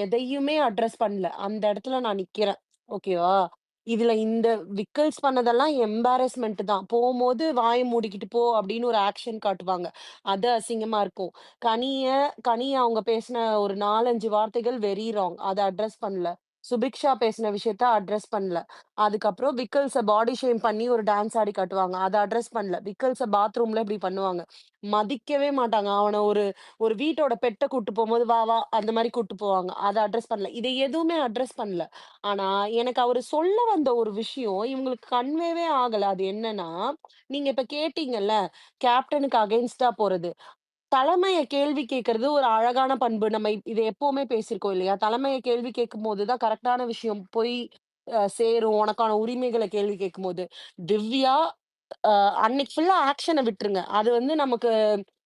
எதையுமே அட்ரஸ் பண்ணல. அந்த இடத்துல நான் நிக்கிறேன். ஓகேவா? இதுல இந்த விக்கல்ஸ் பண்ணதெல்லாம் எம்பாரஸ்மெண்ட் தான். போகும்போது வாய மூடிக்கிட்டு போ அப்படின்னு ஒரு ஆக்ஷன் காட்டுவாங்க. அது அசிங்கமா இருக்கும். கனிய கனிய அவங்க பேசின ஒரு 4, 5 வார்த்தைகள் வெரி ராங். அத அட்ரஸ் பண்ணல. சுபிக்ஷா பேசின விஷயத்த அட்ரஸ் பண்ணல. அதுக்கப்புறம் விக்கல்ஸ பாடி ஷேம் பண்ணி ஒரு டான்ஸ் ஆடி காட்டுவாங்க. அத அட்ரஸ் பண்ணல. விக்கல்ஸ பாத்ரூம்ல இப்படி பண்ணுவாங்க. மதிக்கவே மாட்டாங்க. அவன ஒரு ஒரு வீட்டோட பெட்ட கூட்டு போம்போது, "வா, வா" அந்த மாரி கூட்டு போவாங்க. அத அட்ரஸ் பண்ணல. இத எதுவுமே அட்ரஸ் பண்ணல. ஆனா, எனக்கு அவரு சொல்ல வந்த ஒரு விஷயம் இவங்களுக்கு கன்வேவே ஆகல. அது என்னன்னா, நீங்க இப்ப கேட்டீங்கல்ல, கேப்டனுக்கு அகைன்ஸ்ட்டா போறது. தலைமைய கேள்வி கேட்கறது ஒரு அழகான பண்பு. நம்ம இத எப்பவுமே பேசியிருக்கோம் இல்லையா? தலைமைய கேள்வி கேட்கும்போது தான் கரெக்ட்டான விஷயம் போய் சேரும். உனக்கான உரிமைகள கேள்வி கேட்கும்போது. திவ்யா அ அன்னைக்கு ஃபுல்லா ஆக்ஷன விட்டுருங்க. அது வந்து நமக்கு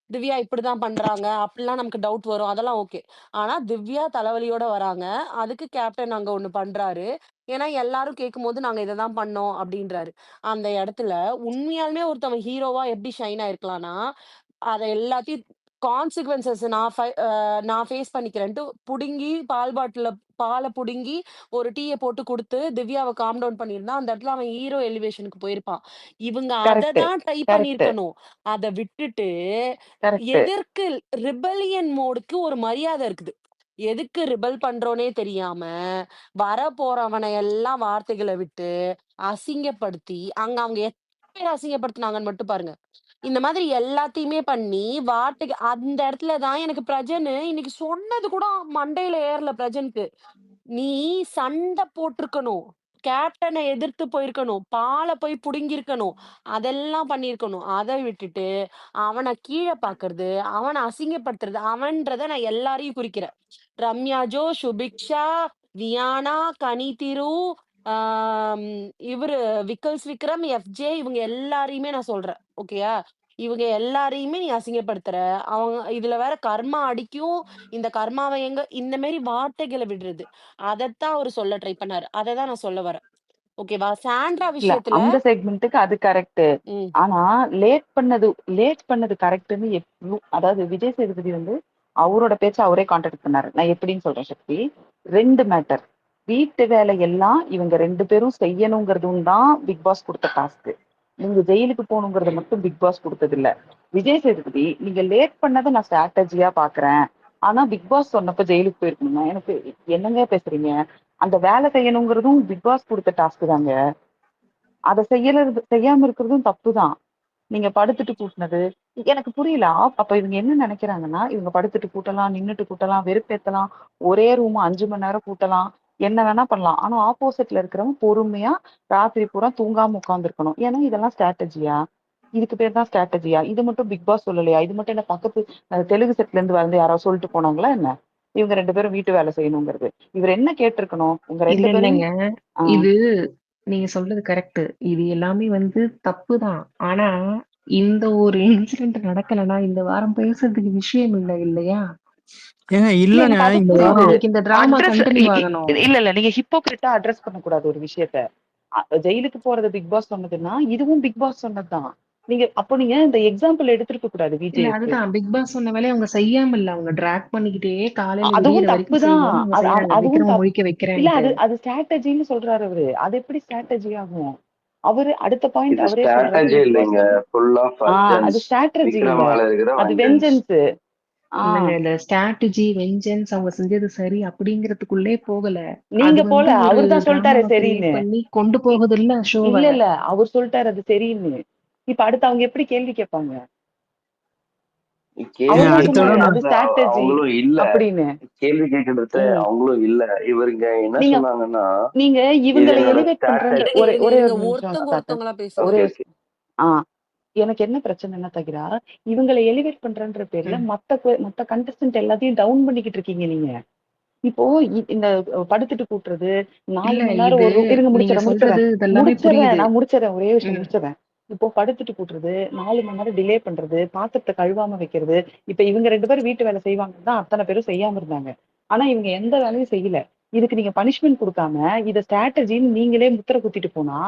திவ்யா இப்படிதான் பண்றாங்க. அப்படிலாம் நமக்கு டவுட் வரும். அதெல்லாம் ஓகே. ஆனா திவ்யா தலைவலியோட வராங்க. அதுக்கு கேப்டன் அங்க ஒண்ணு பண்றாரு. ஏன்னா எல்லாரும் கேட்கும்போது நாங்க இத தான் பண்ணோம் அப்படின்றாரு. அந்த இடத்துல உண்மையாலுமே ஒருத்தவன் ஹீரோவா எப்படி ஷைன் ஆயிருக்கலாம்னா, அத எல்லாத்தையும் கான்சிக்வென்சஸ் நான் ஃபேஸ் பண்ணிக்கிறேன்ட்டு புடுங்கி பால புடுங்கி ஒரு டீய போட்டு குடுத்து திவ்யாவ காம் டவுன் பண்ணியிருந்தா, அந்த இடத்துல அவன் ஹீரோ எலிவேஷனுக்கு போயிருப்பான். இவங்க அத கரெக்ட் தான் ட்ரை கரெக்ட் பண்ணியிருக்கணும். அத விட்டுட்டு கரெக்ட் எதற்கு ரிபெல்லியன் மோடுக்கு ஒரு மரியாதை இருக்குது. எதுக்கு ரிபெல் பண்றோன்னே தெரியாம, வரப்போறவன எல்லாம் வார்த்தைகள விட்டு, அசிங்கப்படுத்தி, அங்க அவங்க எத்தன பேர அசிங்கப்படுத்துனாங்கன்னு மட்டும் பாருங்க. இந்த மாதிரி எல்லாத்தையுமே பண்ணி, வார்த்தைக்கு அந்த இடத்துல தான் எனக்கு பிரஜனு இன்னைக்கு சொன்னது கூட மண்டையில ஏறல பிரஜனுக்கு. நீ சண்ட போட்டுருக்கணும். கேப்டன எதிர்த்து போயிருக்கணும். பால போய் புடுங்கியிருக்கணும். அதெல்லாம் பண்ணியிருக்கணும். அத விட்டுட்டு, அவன கீழ பாக்குறது, அவன அசிங்கப்படுத்துறது, அவன்றத நான் எல்லாரையும் குறிக்கிறேன். ரம்யா ஜோ, சுபிக்ஷா, வியானா, கனிதிரு, ஆம் இவரு விக்கல்ஸ் விக்ரம், எஃப்ஜே இவங்க எல்லாரையுமே நான் சொல்றேன். ஓகேயா? இவங்க எல்லாரையுமே நீ அசிங்கப்படுத்துற. அவங்க இதுல வேற கர்மா அடிக்கும். இந்த கர்மாவ எங்க இந்த மாரி வார்த்தைகள விடுறது. அதத்தான் அவரு சொல்ல ட்ரை பண்ணாரு. அததான் நான் சொல்ல வரேன். ஓகேவா? சாண்ட்ரா இல்ல விஷயத்துல அந்த செக்மெண்ட்டுக்கு அது கரெக்ட். ம். ஆனா லேட் பண்ணது கரெக்ட்னு அதாவது விஜய் சேதுபதி வந்து அவரோட பேச்ச அவரே கான்ட்ராக்ட் பண்ணாரு. நான் எப்படின்னு சொல்றேன் சக்தி. 2 மேட்டர். வீட்டு வேலை எல்லாம் இவங்க 2 பேரும் செய்யணுங்கிறதும் தான் பிக் பாஸ் கொடுத்த டாஸ்க். நீங்க ஜெயிலுக்கு போகணுங்கிறத மட்டும் பிக் பாஸ் கொடுத்தது இல்ல. விஜய் சேதுபதி நீங்க லேட் பண்ணதை நான் ஸ்ட்ராட்டஜியா பாக்குறேன். ஆனா பிக் பாஸ் சொன்னப்ப ஜெயிலுக்கு போயிருக்கணுமா? எனக்கு என்னங்க பேசுறீங்க? அந்த வேலை செய்யணுங்கிறதும் பிக் பாஸ் கொடுத்த டாஸ்க் தாங்க. அதை செய்யாம இருக்கிறதும் தப்புதான். நீங்க படுத்துட்டு கூட்டினது எனக்கு புரியல. அப்ப இவங்க என்ன நினைக்கிறாங்கன்னா, இவங்க படுத்துட்டு கூட்டலாம், நின்னுட்டு கூட்டலாம், வெறுப்பேத்தலாம், ஒரே ரூம் 5 மணி நேரம் கூட்டலாம், என்ன வேணா பண்ணலாம். ஆனா ஆப்போசிட்ல இருக்கிறவங்க பொறுமையா ராத்திரி பூரா தூங்காம உட்கார்ந்துருக்கணும். ஏன்னா இதெல்லாம் ஸ்ட்ராட்டஜியா? இதுக்கு பேர் தான் ஸ்ட்ராட்டஜியா? இது மட்டும் பிக் பாஸ் சொல்லலையா? இது மட்டும் என்ன பக்கத்து தெலுங்கு செட்ல இருந்து வந்து யாராவது சொல்லிட்டு போனாங்களா என்ன? இவங்க 2 பேரும் வீட்டு வேலை செய்யணுங்கிறது. இவர் என்ன கேட்டிருக்கணும்? உங்க இல்ல 2 பேரையும் இல்லைங்க. ஆ, இது நீங்க சொல்றது கரெக்ட். இது எல்லாமே வந்து தப்புதான். ஆனா இந்த ஒரு இன்சிடென்ட் நடக்கலன்னா இந்த வாரம் பேசுறதுக்கு விஷயம் இல்ல இல்லையா? ஏங்க இல்ல இல்லங்க எனக்கு அது இந்த அப்ப புரியுது. வாரம் அவங்களுக்கு இந்த டிராமா அட்ரஸ் கண்டினியூ ஆகணும். இல்ல நீங்க ஹிப்போக்ரிட்டா அட்ரஸ் பண்ணக்கூடாது ஒரு விஷயத்த. ஜெயிலுக்கு போறது பிக் பாஸ் சொன்னதுன்னா இதுவும் பிக் பாஸ் சொன்னதுதான். நீங்க இந்த எக்ஸாம்பிள் எடுத்திருக்க கூடாது இல்ல விஜய்க்கு. அதுதான் பிக் பாஸ் சொன்ன வேலையை அவங்க செய்யாம இல்ல. அவங்க டிராக் பண்ணிக்கிட்டே காலையில விடியற அதுவும் வரைக்கும் தப்புதான். செய்வோம்னு அவங்க செய்யறாங்க. அதுவும் விக்ரம தப்பு. முழிக்க இல்ல வைக்கிறேன்ட்டு. அது ஸ்ட்ராட்டஜின்னு சொல்றாரு அவரு. அது எப்படி ஸ்ட்ராட்டஜி ஆகும்? அவரு அடுத்த பாயிண்ட் இது அவரே சொல்றாரு ஸ்ட்ராட்டஜி பிக் பாஸ் இல்லைங்க. ஃபுல் ஆஃப் அது அர்ஜென்ஸ். ஸ்ட்ராட்டஜி இல்ல. விக்ரம் மேல இருக்கிற அது வெஞ்சன்ஸ். வெஞ்சன்ஸ். இல்லங்க இல்ல ஸ்ட்ராட்டஜி வெஞ்சன்ஸ் அவங்க செஞ்சது சரி அப்படிங்கறதுக்குள்ளே போகல. அது நீங்க போல வந்து ஒரு அவர் தான் சொல்லிட்டாரு டிராமாவை கிரியேட் சரின்னு. பண்ணி கொண்டு போகுது இல்ல ஷோவை. இல்ல அவர் சொல்லிட்டாரு அது சரின்னு. இப்ப அடுத்து அவங்க எப்படி கேள்வி கேட்பாங்க? கேள்வி அவர் தான் அடுத்த சொன்னாரு விட அது கேட்கறதுல ஸ்ட்ராட்டஜி அவங்களும் இல்ல. அப்படின்னு. கேள்வி கேட்கறதுல ம். அவங்களும் இல்ல. இவருங்க என்ன நீங்க சொன்னாங்கன்னா, நீங்க இது இவங்களை என்னோட எலிவேட் பண்றன்ற ஸ்ட்ராட்டஜி. இருங்க, ஒரே இருங்க, ஒரே இருங்க. ஒரு நிமிஷம் ஒருத்தவங்க தாத்தா. ஒருத்தவங்களா பேசுங்க. ஒரே ஓகே ஓகே. ஆ எனக்கு என்ன பிரச்சனைன்னா தகிரா, இவங்களை எலிவேட் பண்றன்ற பேர்ல ம். மத்த கண்டஸ்டன்ட் எல்லாத்தையும் டவுன் பண்ணிக்கிட்டு இருக்கீங்க நீங்க. இப்போ இந்த படுத்துட்டு கூட்டுறது 4 இல்ல மணி நேரம் இது ஒரு இருங்க நீங்க சொல்றது இதெல்லாமே புரியுது. நான் முடிச்சிடறேன் ஒரே விஷயம் ம். முடிச்சிடறேன். இப்போ படுத்துட்டு கூட்டுறது 4 மணி நேரம் டிலே பண்றது, பாத்திரத்தை கழுவாம வைக்கிறது. இப்ப இவங்க 2 பேரும் வீட்டு வேலை செய்வாங்கன்னு தான் அத்தனை பேரும் செய்யாம இருந்தாங்க. ஆனா இவங்க எந்த வேலையும் செய்யல. இதுக்கு நீங்க பனிஷ்மெண்ட் கொடுக்காம இத ஸ்ட்ராட்டஜின்னு நீங்களே முத்திர குத்திட்டு போனா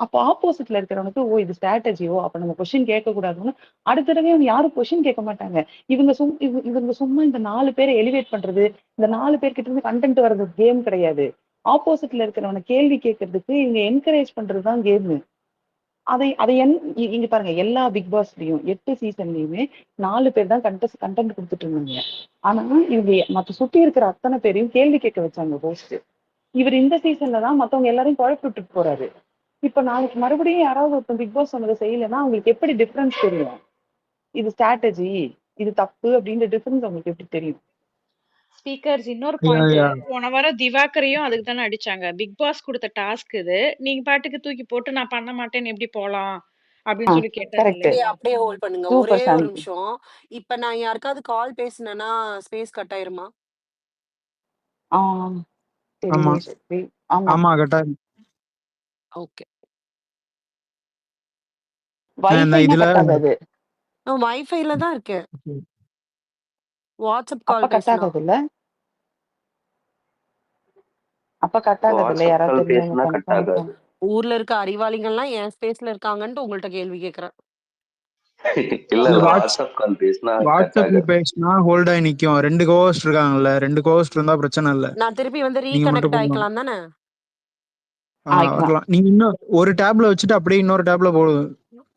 அப்ப ஆப்போசிட்ல இருக்கிறவனுக்கு ஓ இது ஸ்ட்ராட்டஜியோ அப்ப நம்ம கொஸ்டின் கேட்க கூடாதுன்னு அடுத்த தடவை அவங்க யாரும் கொஸ்டின் கேட்க மாட்டாங்க. இவங்க சும்மா இந்த 4 பேரை எலிவேட் பண்றது, இந்த 4 பேர்கிட்ட இருந்து கண்டென்ட் வர்றது கேம் கிடையாது. ஆப்போசிட்ல இருக்கிறவனை கேள்வி கேட்கறதுக்கு இவங்க என்கரேஜ் பண்றதுதான் கேம். இங்க பாருங்க எல்லா பிக் பாஸ்லயும் 8 சீசன்லயுமே 4 பேர் தான் கண்டென்ட் கொடுத்துட்டு இருந்தாங்க. ஆனா இவங்க மத்த சுத்தி இருக்கிற அத்தனை பேரையும் கேள்வி கேட்க வச்சாங்க ஹோஸ்ட். இவர் இந்த சீசன்ல தான் மத்தவங்க எல்லாரையும் குழப்பி விட்டுட்டு போறாரு. இப்ப நாளைக்கு மறுபடியும் யாராவது ஒருத்தன் பிக் பாஸ் சொன்னதை செய்யலைன்னா அவங்களுக்கு எப்படி டிஃபரன்ஸ் தெரியும்? இது ஸ்ட்ராட்டஜி, இது தப்பு அப்படின்ற டிஃபரன்ஸ் அவங்களுக்கு எப்படி தெரியும்? ஸ்பீக்கர்ஸ் இன்னொரு யா, பாயிண்ட், யா. போன வாரம் திவாகரையும் அதுக்கு தானே அடிச்சாங்க. பிக் பாஸ் கொடுத்த டாஸ்க் இது, நீங்க பாட்டுக்கு தூக்கி போட்டு நான் பண்ண மாட்டேன்னு எப்படி போலாம் அப்படின்னு சொல்லி கேட்டாரு கரெக்ட். இல்லையா? அப்படியே ஹோல்ட் பண்ணுங்க. ஒரே சூப்பர் ஒரு சாந்தி. நிமிஷம். இப்ப நான் யாருக்காவது கால் பேசினேன்னா ஸ்பேஸ் கட் ஆயிருமா? ஆ ஆமா தெரியலையே சக்தி. ஆமா, ஆமா கட்டாயம். ஓகே. இந்த வைஃபைனா இதுல கட் ஆகாது. வைஃபைல தான் இருக்கு. வாட்ஸ்அப் அப்ப கால் கட் பேசினா. ஆகாது இல்ல? அப்ப கட் ஆகாது இல்ல? வாட்ஸ்அப் யாராவது கால் தெரிஞ்சவங்க பேசினா கட் கன்ஃபார்ம் ஆகாது. ஊர்ல இருக்க அறிவாளிகள்லாம் என் ஸ்பேஸ்ல இருக்காங்கன்ட்டு உங்கள்ட்ட கேள்வி கேக்குறேன். இல்ல இது இல்ல வாட்ஸ் வாட்ஸ்அப் கால் பேசினா கட் வாட்ஸ்அப்ல ஆகாது. பேசினா ஹோல்ட் ஆகி நிக்கும். 2 கோஸ்ட் இருக்காங்கல்ல, 2 கோஸ்ட் இருந்தா பிரச்சனை இல்ல. நான் திருப்பி வந்து நீங்க மட்டும் ரீகனெக்ட் போகலாம். ஆயிக்கலாம் தானே? ஆயிக்கலாம். வரலாம். நீங்க இன்னும் ஒரு டேப்ல வச்சுட்டு அப்படியே இன்னொரு டேப்ல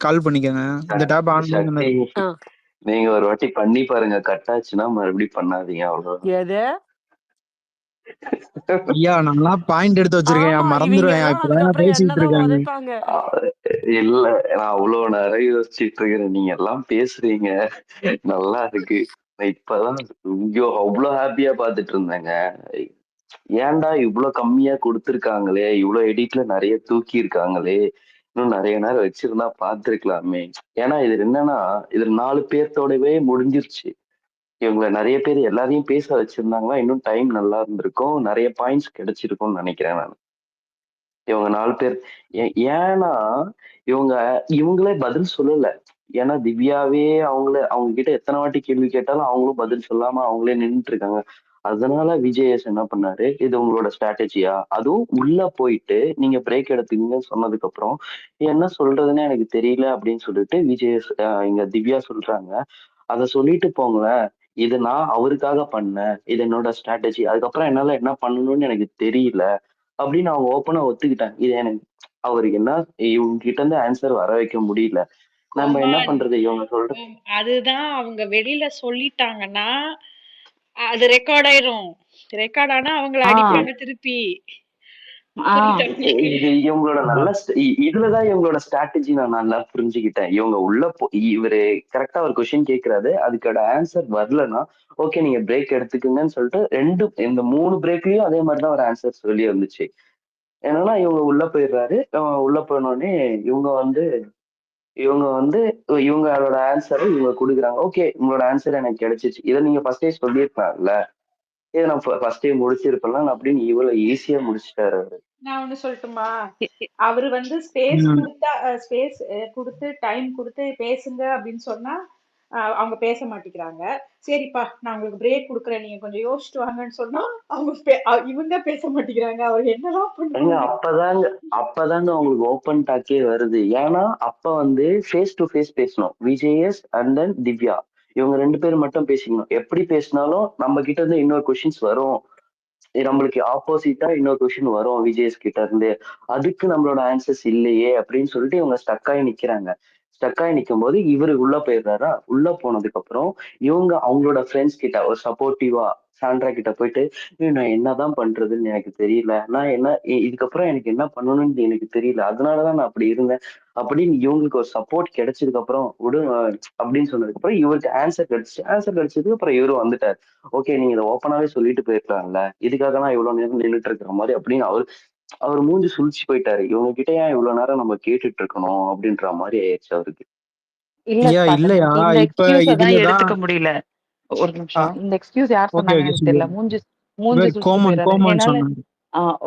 கால் பண்ணிக்கோங்க. இந்த டேப் ஆன் தானே சக்தி, இருக்கு. ஆ. நீங்க ஒரு வாட்டி பண்ணி பாருங்க, கட் ஆச்சுன்னா மறுபடியும் பண்ணாதீங்க, அவ்வளவுதான். எது? ஐயா நான்லாம் பாயிண்ட் எடுத்து வச்சிருக்கேன். ஆமா, இவங்க மறந்துடுவேன். எல்லாம் இப்பதான் அதுக்கப்புறம் பேசிட்டு என்னதான் இருக்காங்க. உதைப்பாங்க. இல்ல, நான் அவ்வளவு நேரம் யோசிச்சுட்டு இருக்கிறேன், நீங்க எல்லாம் பேசுறீங்க, நல்லா இருக்கு. நான் இப்பதான் ஐயோ அவ்வளவு ஹாப்பியா பாத்துட்டு இருந்தேங்க. ஏன்டா இவ்வளவு கம்மியா கொடுத்துருக்காங்களே, இவ்வளவு எடிட்ல நிறைய தூக்கி இருக்காங்களே, இன்னும் நிறைய நேரம் வச்சிருந்தா பார்த்திருக்கலாமே. ஏன்னா இது என்னன்னா, இது 4 பேர்த்தோடவே முடிஞ்சிருச்சு. இவங்க நிறைய பேர் எல்லாரையும் பேச வச்சிருந்தாங்கன்னா இன்னும் டைம் நல்லா இருந்திருக்கும், நிறைய பாயிண்ட்ஸ் கிடைச்சிருக்கும்னு நினைக்கிறேன் நான். இவங்க 4 பேர் ஏன்னா இவங்க இவங்களே பதில் சொல்லல. ஏன்னா திவ்யாவே அவங்க கிட்ட எத்தனை வாட்டி கேள்வி கேட்டாலும் அவங்களும் பதில் சொல்லாம அவங்களே நின்றுட்டு இருக்காங்க. அதனால விஜயேஷ் என்ன பண்ணாரு, இது உங்களோட ஸ்ட்ராட்டஜியா? அதுவும் உள்ள போயிட்டு நீங்க பிரேக் எடுத்துக்கீங்கன்னு சொன்னதுக்கு அப்புறம் என்ன சொல்றதுன்னு எனக்கு தெரியல அப்படின்னு சொல்லிட்டு விஜயேஷ் இங்க திவ்யா சொல்றாங்க, அதை சொல்லிட்டு போங்களேன், இது நான் அவருக்காக பண்ணேன், இது என்னோட ஸ்ட்ராட்டஜி, அதுக்கப்புறம் என்னால என்ன பண்ணணும்னு எனக்கு தெரியல அப்படின்னு அவங்க ஓப்பனா ஒத்துக்கிட்டாங்க. இது எனக்கு அவருக்கு என்ன, இவங்க கிட்ட இருந்து ஆன்சர் வர வைக்க முடியல. நம்ம என்ன கோமாளி. பண்றது, இவங்க சொல்ற அதுதான் அவங்க வெளியில சொல்லிட்டாங்கன்னா அது ரெக்கார்ட் ஆயிரும். ரெக்கார்ட் ஆனா அவங்கள அடிப்பாங்க திருப்பி. புரியுதா உங்களுக்கு? இது இவங்களோட நல்ல இதுலதான் இவங்களோட ஸ்ட்ராட்டஜி நான் நல்லா புரிஞ்சுக்கிட்டேன். இவங்க உள்ள இவரு கரெக்டா ஒரு கொஸ்டின் கேட்கிறாரு, அதுக்கோட ஆன்சர் வரலன்னா ஓகே நீங்க பிரேக் எடுத்துக்குங்கன்னு சொல்லிட்டு இந்த 3 பிரேக்லயும் அதே மாதிரிதான் ஒரு ஆன்சர் சொல்லி இருந்துச்சு. என்னன்னா இவங்க உள்ள போயிடுறாரு, உள்ள போனோடனே இவங்க வந்து இவங்களோட ஆன்சரை இவங்க கொடுக்குறாங்க. ஓகே உங்களோட ஆன்சர் எனக்கு கிடைச்சிச்சு, இதை நீங்க ஃபர்ஸ்டே சொல்லியிருக்கலாம்ல, இதை நான் ஃபர்ஸ்டே முடிச்சிருப்பேன் அப்படின்னு இவ்வளவு ஈஸியா முடிச்சிட்டாரு அவரு. நான் ஒண்ணு சொல்லட்டுமா? அவரு ஸ்பேஸ் கொடுத்தா ஸ்பேஸ் கொடுத்து டைம் கொடுத்து பேசுங்க அப்படின்னு சொன்னா அவங்க பேச மாட்டேங்கிறாங்க. சரிப்பா நான் உங்களுக்கு பிரேக் கொடுக்குறேன், நீங்க கொஞ்சம் யோசிச்சுட்டு வாங்கன்னு சொன்னா இவங்க பேச மாட்டேங்கிறாங்க. அவர் என்னதான் பண்ணுவாங்க? அப்பதாங்க அவங்களுக்கு ஓப்பன் டாக்கே வருது. ஏன்னா அப்ப ஃபேஸ் டு ஃபேஸ் பேசணும், விஜேஎஸ் அண்ட் தென் திவ்யா, இவங்க 2 பேரும் மட்டும் பேசிக்கணும். எப்படி பேசினாலும் நம்ம கிட்ட இருந்து இன்னொரு கொஸ்டின்ஸ் வரும், நம்மளுக்கு ஆப்போசிட்டா இன்னொரு கொஸ்டின் வரும் விஜேஎஸ் கிட்ட இருந்து. அதுக்கு நம்மளோட ஆன்சர்ஸ் இல்லையே அப்படின்னு சொல்லிட்டு இவங்க ஸ்டக் ஆகி நிக்கிறாங்க. ஸ்டக் ஆகி நிற்கும் போது இவரு உள்ள போயிடுறாரா, உள்ள போனதுக்கு அப்புறம் இவங்க அவங்களோட ஃப்ரெண்ட்ஸ் கிட்ட ஒரு சப்போர்ட்டிவா சாண்ட்ரா கிட்ட போயிட்டு நான் என்னதான் பண்றதுன்னு எனக்கு தெரியல, நான் இதுக்கப்புறம் எனக்கு என்ன பண்ணணும்னு எனக்கு தெரியல, அதனாலதான் நான் அப்படி இருந்தேன் அப்படின்னு இவங்களுக்கு ஒரு சப்போர்ட் கிடைச்சதுக்கு அப்புறம் விடு அப்படின்னு சொன்னதுக்கு அப்புறம் இவருக்கு ஆன்சர் கிடைச்சதுக்கு அப்புறம் இவரும் வந்துட்டார். ஓகே நீங்க இதை ஓப்பனாவே சொல்லிட்டு போயிருக்கலாம்ல, இதுக்காக தான் இவ்வளவு நேரம் நின்றுட்டு இருக்கிற மாதிரி அப்படின்னு அவர் மூஞ்சி சுழிச்சு போயிட்டாரு. இவங்க கிட்ட ஏன் இவ்வளவு நேரம் நம்ம கேட்டுட்டு இருக்கணும் அப்படின்ற மாதிரி ஆயிடுச்சு அவருக்கு. இல்லையா இந்த இப்ப எக்ஸ்கியூஸ தான் இதுலதான் எடுத்துக்க முடியல. ஒரு நிமிஷம், இந்த எக்ஸ்கியூஸ் யார் ஓகே சொன்னாங்கன்னு எனக்கு தெரியல. மூஞ்சி சுழிச்சு போயிடுறாரு. கோமன் என்னால சொன்னாங்க.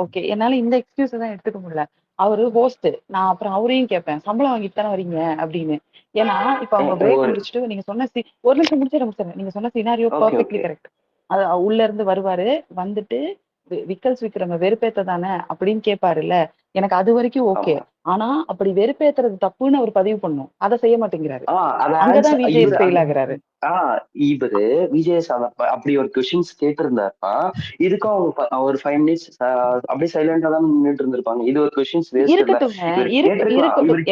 ஓகே, என்னால இந்த எக்ஸ்கியூஸ தான் எடுத்துக்க முடியல. அவரு ஹோஸ்ட், நான் அப்புறம் அவரையும் கேட்பேன் சம்பளம் வாங்கிட்டு தானே வரீங்க அப்படின்னு. ஏன்னா இப்ப அவங்க பிரேக் முடிச்சுட்டு நீங்க சொன்ன ஒரு நிமிஷம் முடிச்சிடறேன். நீங்க சொன்ன சினாரியோ பர்ஃபெக்ட்லி கரெக்ட். அது உள்ள இருந்து வருவாரு, வந்துட்டு விக்கல்ஸ் விக்கிறவங்க வெறுப்பேத்த தானே அப்படின்னு கேட்பாருல்ல, எனக்கு அது வரைக்கும் ஓகே. ஆனா அப்படி வெறுப்பேத்துறது தப்புன்னு அவர் பதிவு பண்ணும், அதை செய்ய மாட்டேங்கிறாரு. அங்கதான் விஜய் ஃபெயில் ஆகுறாரு. இவரு விஜய் அப்படி ஒரு கொஸ்டின்ஸ் கேட்டிருந்தாருன்னா இதுக்கும் அவங்க ஒரு 5 மினிட்ஸ் அப்படியே சைலண்டா தான் நின்றுட்டு இருந்திருப்பாங்க. இது ஒரு கொஸ்டின்ஸ் வேஸ்ட் இல்ல, இருக்கட்டும்.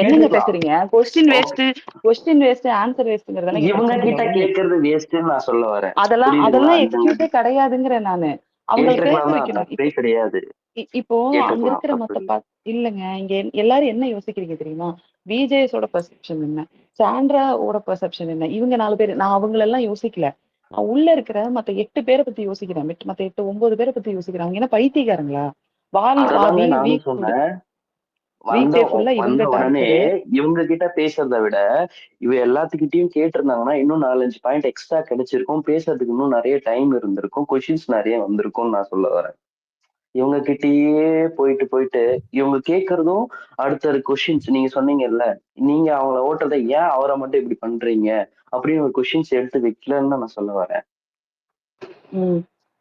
என்னங்க பேசுறீங்க? கொஸ்டின் வேஸ்ட் ஆன்சர் வேஸ்ட்ங்கறதெல்லாம் இவங்க கிட்ட கேக்குறது வேஸ்ட்னு நான் சொல்ல வரேன். அதெல்லாம் எக்ஸ்கியூஸே கிடையாதுங்கறேன் நானு. அவங்களுக்கு பேச வைக்கணும். கிடையாது. இப்போ அங்க கேட்டிருக்கலாம் இருக்கிற அப்படி. இல்லங்க இங்க எல்லாரும் என்ன யோசிக்கிறீங்க தெரியுமா? விஜேஸோட பெர்செப்ஷன் என்ன, சாண்ட்ராவோட பெர்செப்ஷன் என்ன, இவங்க 4 பேர், நான் அவங்களெல்லாம் யோசிக்கல. நான் உள்ள இருக்கிற மத்த 8 பேரை பத்தி யோசிக்கிறேன். மத்த 8 9 பேரை பத்தி யோசிக்கிறேன். அவங்க என்ன பைத்தியக்காரங்களா? அததாங்க நானும் சொன்னேன். வீக் டே ஃபுல்லா வந்த இவங்க உடனே டார்ச்சரு. இவங்க கிட்ட பேசுறதை விட இவ எல்லாத்துக்கிட்டையும் கேட்டிருந்தாங்கன்னா இன்னும் 4-5 பாயிண்ட் எக்ஸ்ட்ரா கிடைச்சிருக்கும், பேசுறதுக்கு இன்னும் நிறைய டைம் இருந்திருக்கும், கொஸ்டின்ஸ் நிறைய வந்திருக்கும்னு நான் சொல்ல வரேன். இவங்க கிட்டயே போயிட்டு போயிட்டு இவங்க கேட்கறதும் அடுத்த கொஸ்டின்ஸ். நீங்க சொன்னீங்கல்ல, நீங்க அவங்கள ஓட்டுறதை ஏன் அவரை மட்டும் இப்படி பண்றீங்க அப்படின்னு ஒரு கொஸ்டின்ஸ் எடுத்து வைக்கலன்னு தான் நான் சொல்ல வரேன்.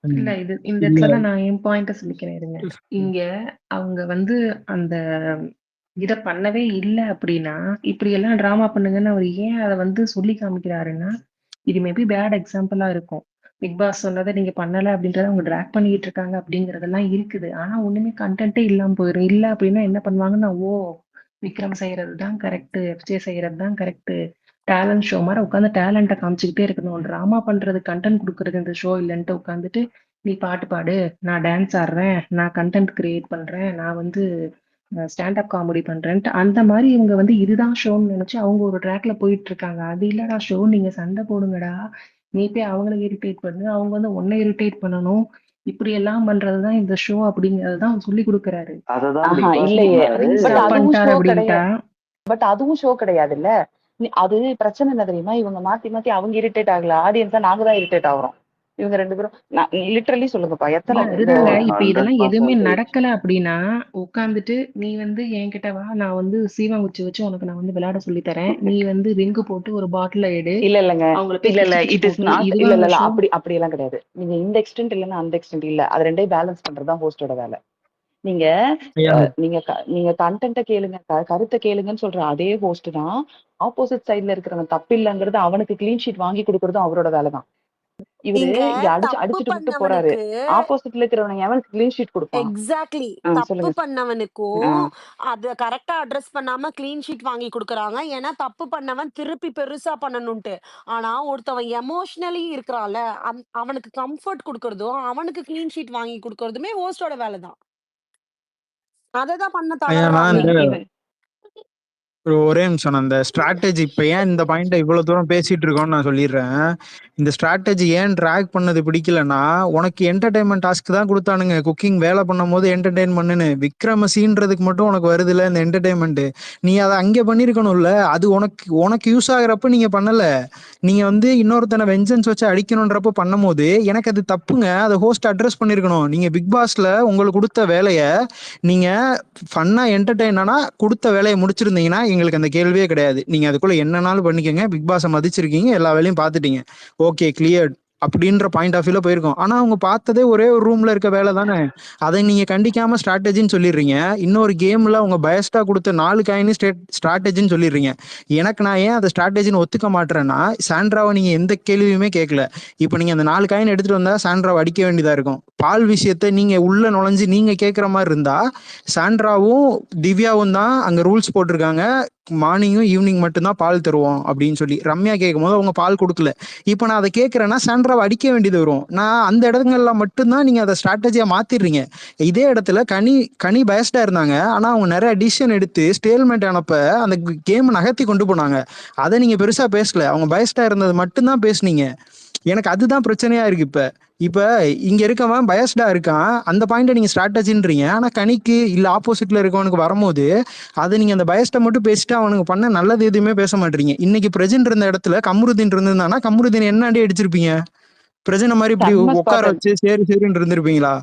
இல்ல இந்த இடத்துல நான் என் பாயிண்ட சொல்லிக்கிறேன் இருங்க. இங்க அவங்க வந்து அந்த இத பண்ணவே இல்லை அப்படின்னா இப்படி எல்லாம் டிராமா பண்ணுங்கன்னு அவர் ஏன் அதை வந்து சொல்லி காமிக்கிறாருன்னா, இது மேபி பேட் எக்ஸாம்பிளா இருக்கும். பிக் பாஸ் சொன்னதை நீங்க பண்ணல அப்படின்றத அவங்க ட்ராக் பண்ணிட்டு இருக்காங்க அப்படிங்கறதெல்லாம் இருக்குது. ஆனா ஒண்ணுமே கண்டென்ட்டே இல்லாம போயிடும். இல்ல அப்படின்னா என்ன பண்ணுவாங்கன்னா, ஓ விக்ரம் செய்யறது தான் கரெக்ட், எஃப்ஜே செய்யறது தான் கரெக்ட், டேலண்ட் ஷோ மாதிரி உட்காந்து டேலண்ட்டை காமிச்சுக்கிட்டே இருக்கணும். ட்ராமா பண்றது, கண்டென்ட் கொடுக்கறது இந்த ஷோ இல்லைன்ட்டு உட்காந்துட்டு நீ பாட்டு பாடு, நான் டான்ஸ் ஆடுறேன், நான் கண்டென்ட் கிரியேட் பண்றேன், நான் வந்து ஸ்டாண்டப் காமெடி பண்றேன்ட்டு அந்த மாதிரி இவங்க வந்து இதுதான் ஷோன்னு நினைச்சு அவங்க ஒரு ட்ராக்ல போயிட்டு இருக்காங்க. அது இல்லடா ஷோ, நீங்க சண்டை போடுங்கடா, நீ போய் அவங்களை இரிட்டேட் பண்ணு, அவங்க வந்து உன்னை இரிட்டேட் பண்ணணும், இப்படி எல்லாம் பண்றதுதான் இந்த ஷோ அப்படிங்கறதுதான் சொல்லி கொடுக்குறாரு. பண்ணிட்டாரு அப்படின்ட்டா பட் அதுவும் ஷோ கிடையாதுல்ல. அது பிரச்சனை என்ன தெரியுமா? இவங்க மாத்தி மாத்தி அவங்க இரிட்டேட் ஆகல, ஆடியன்ஸா நாங்க தான் இரிட்டேட் ஆகுறோம். இவங்க 2 பேரும் லிட்டரலி சொல்லுங்கப்பா, எத்தனை அதுதாங்க. இப்ப இதெல்லாம் எதுவுமே நடக்கல அப்படின்னா உட்காந்துட்டு நீ வந்து என்கிட்ட வா, நான் வந்து சீவாங்குச்சி வச்சு உனக்கு நான் வந்து விளையாட சொல்லி தரேன், நீ வந்து ரிங்கு போட்டு ஒரு பாட்டில எடு, இல்ல இல்லங்க இல்ல இட் இஸ் நாட், இல்ல இல்ல அப்படி அப்படி எல்லாம் கிடையாது. நீங்க இந்த எக்ஸ்டென்ட் இல்லைன்னா அந்த எக்ஸ்டென்ட் இல்ல, அது ரெண்டையும் பேலன்ஸ் பண்றதுதான் ஹோஸ்டோட வேலை. நீங்க நீங்க கண்டென்ட்ட கேளுங்க, கருத்தை கேளுங்கன்னு சொல்ற அதே ஹோஸ்ட் தான் ஆப்போசிட் சைட்ல இருக்கிறவன் தப்பு இல்லைங்கிறது அவனுக்கு கிளீன் ஷீட் வாங்கி கொடுக்கறதும் அவரோட வேலைதான். இவரு இங்க அடிச்சுட்டு விட்டு போறாரு, ஆப்போசிட்ல இருக்கிறவன் எவனுக்கு கிளீன் ஷீட் கொடுப்பான்? எக்ஸாக்ட்லி. தப்பு பண்ணவனுக்கும் அத கரெக்டா அட்ரஸ் பண்ணாம கிளீன் ஷீட் வாங்கி கொடுக்கறாங்க. ஏன்னா தப்பு பண்ணவன் திருப்பி பெருசா பண்ணணும்ட்டு. ஆனா ஒருத்தவன் எமோஷனலி இருக்கிறான்ல, அவனுக்கு கம்ஃபர்ட் கொடுக்கறதும் அவனுக்கு கிளீன் ஷீட் வாங்கி கொடுக்கறதுமே ஹோஸ்டோட வேலைதான். அததான் பண்ண தவறாங்க. ஒரே நிமிஷம், அந்த ஸ்ட்ராட்டஜி இப்ப ஏன் இந்த பாயிண்ட இவ்வளவு தூரம் பேசிட்டு இருக்கோம்னு நான் சொல்லிடுறேன். இந்த ஸ்ட்ராட்டஜி ஏன் ட்ராக் பண்ணது பிடிக்கலன்னா, உனக்கு என்டர்டைன்மெண்ட் டாஸ்க் தான் கொடுத்தானுங்க. குக்கிங் வேலை பண்ணும் போது என்டர்டைன் பண்ணுன்னு, விக்ரம சீன்றதுக்கு மட்டும் உனக்கு வருது இல்ல இந்த என்டர்டைன்மெண்ட், நீ அதை அங்கே பண்ணிருக்கணும்ல. அது உனக்கு யூஸ் ஆகுறப்ப நீங்க பண்ணல. நீங்க வந்து இன்னொருத்தனை வெஞ்சன்ஸ் வச்சு அடிக்கணும்ன்றப்ப பண்ணும் போது எனக்கு அது தப்புங்க. அதை ஹோஸ்ட் அட்ரஸ் பண்ணிருக்கணும். நீங்க பிக் பாஸ்ல உங்களுக்கு கொடுத்த வேலையை நீங்க ஃபன்னா என்டர்டைனா கொடுத்த வேலையை முடிச்சிருந்தீங்கன்னா எங்களுக்கு அந்த கேள்வியே கிடையாது. நீங்க அதுக்குள்ள என்னன்னாலும் பண்ணிக்கங்க, பிக் பாஸை மதிச்சிருக்கீங்க, எல்லா வேலையும் பார்த்துட்டீங்க, ஓகே கிளியர் அப்படின்ற பாயிண்ட் ஆஃப் வியூல போயிருக்கோம். ஆனா அவங்க பார்த்ததே ஒரே ஒரு ரூம்ல இருக்க வேலை தானே, அதை நீங்க கண்டிக்காம ஸ்ட்ராட்டஜின்னு சொல்லிடுறீங்க. இன்னொரு கேம்ல அவங்க பயஸ்டா கொடுத்த 4 காயின் ஸ்ட்ராட்டஜின்னு சொல்லிடுறீங்க. நான் ஏன் அதை ஸ்ட்ராட்டஜின்னு ஒத்துக்க மாட்டேறேன்னா, சாண்ட்ராவை நீங்க எந்த கேள்வியுமே கேட்கல. இப்போ நீங்க அந்த 4 காயின் எடுத்துட்டு வந்தா சாண்ட்ராவை அடிக்க வேண்டியதா இருக்கும். பால் விஷயத்த நீங்க உள்ள நுழைஞ்சு நீங்க கேட்குற மாதிரி இருந்தா, சாண்ட்ராவும் திவ்யாவும் தான் அங்க ரூல்ஸ் போட்டிருக்காங்க, மார்னிங்கும் ஈவினிங் மட்டும்தான் பால் தருவோம் அப்படின்னு சொல்லி. ரம்யா கேட்கும் போது அவங்க பால் கொடுக்கல. இப்போ நான் அதை கேட்கறேன்னா சாண்ட்ராவை அடிக்க வேண்டியது வரும். நான் அந்த இடங்கள்ல மட்டும்தான் நீங்க அதை ஸ்ட்ராட்டஜியா மாத்திடுறீங்க. இதே இடத்துல கனி பயஸ்டா இருந்தாங்க, ஆனா அவங்க நிறைய டிசிஷன் எடுத்து ஸ்டேல்மேட் ஆனப்ப அந்த கேம் நகர்த்தி கொண்டு போனாங்க. அதை நீங்க பெருசா பேசல, அவங்க பயஸ்டா இருந்தது மட்டும்தான் பேசுனீங்க. எனக்கு அதுதான் பிரச்சனையா இருக்கு. இப்ப இங்க இருக்கவன் பயஸ்டா இருக்கான், அந்த பாயிண்ட நீங்க ஸ்ட்ராட்டஜின்றீங்க. ஆனா கனிக்கு இல்ல ஆப்போசிட்ல இருக்கவனுக்கு வரும்போது அதை நீங்க அந்த பயஸ்ட மட்டும் பேசிட்டு அவனுக்கு பண்ண நல்லது எதுவுமே பேச மாட்டீங்க. இன்னைக்கு பிரஜன் இருந்த இடத்துல கமருதீன் இருந்திருந்தானா கமருதீன் என்ன அடி அடிச்சிருப்பீங்க? பிரஜனை மாதிரி இப்படி உட்கார வச்சு சரின்னு இருந்திருப்பீங்களா?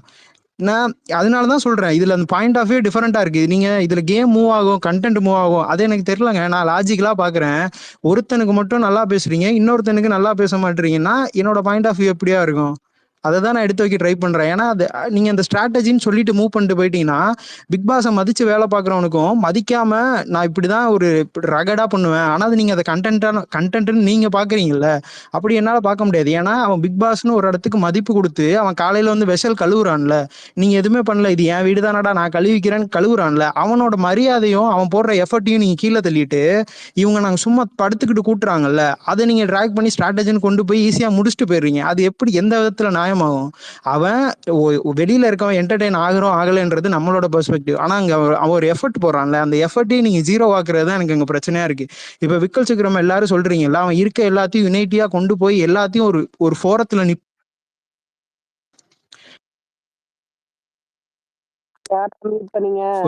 நான் அதனாலதான் சொல்றேன், இதுல அந்த பாயிண்ட் ஆஃப் வியூ டிஃபரெண்டா இருக்கு. நீங்க இதுல கேம் மூவ் ஆகும், கண்டென்ட் மூவ் ஆகும், அது எனக்கு தெரியலங்க. நான் லாஜிக்கலா பாக்குறேன், ஒருத்தனுக்கு மட்டும் நல்லா பேசுறீங்க, இன்னொருத்தனுக்கு நல்லா பேச மாட்டீங்கன்னா என்னோட பாயிண்ட் ஆஃப் வியூ எப்படியா இருக்கும்? அதை தான் நான் எடுத்து வைக்க ட்ரை பண்றேன். ஏன்னா அது நீங்க அந்த ஸ்ட்ராட்டஜின்னு சொல்லிட்டு மூவ் பண்ணிட்டு போயிட்டீங்கன்னா, பிக் பாஸை மதிச்சு வேலை பார்க்குறவனுக்கும் மதிக்காம நான் இப்படிதான் ஒரு ரகடா பண்ணுவேன், ஆனா அது நீங்க அதை கண்டென்ட்னு நீங்க பாக்குறீங்கல்ல, அப்படி என்னால பார்க்க முடியாது. ஏன்னா அவன் பிக் பாஸ்னு ஒரு இடத்துக்கு மதிப்பு கொடுத்து அவன் காலையில வந்து வெசல் கழுவுறான்ல, நீங்க எதுவுமே பண்ணல, இது என் வீடு தானடா நான் கழுவிக்கிறேன்னு கழுவுறான்ல, அவனோட மரியாதையும் அவன் போடுற எஃபர்ட்டையும் நீங்க கீழே தள்ளிட்டு இவங்க நாங்க சும்மா படுத்துக்கிட்டு கூட்டுறாங்கல்ல, அதை நீங்க ட்ராக் பண்ணி ஸ்ட்ராட்டஜின்னு கொண்டு போய் ஈஸியா முடிச்சுட்டு போயிடுறீங்க. அது எப்படி, எந்த விதத்துல நியாயமா டைம் ஆகும். அவன் வெளியில இருக்கவன் என்டர்டெயின் ஆகுறோம் ஆகலைன்றது நம்மளோட பெர்ஸ்பெக்டிவ். ஆனா அங்க அவன் ஒரு எஃபர்ட் போடுறான்ல, அந்த எஃபர்ட்டையும் நீங்க ஜீரோ ஆக்குறது தான் எனக்கு இங்க பிரச்சனையா இருக்கு. இப்ப விக்கல் சிக்கிரம் எல்லாரும் சொல்றீங்கல்ல, அவன் இருக்க எல்லாத்தையும் யுனைட்டியா கொண்டு போய் எல்லாத்தையும் ஒரு ஒரு ஃபோரத்துல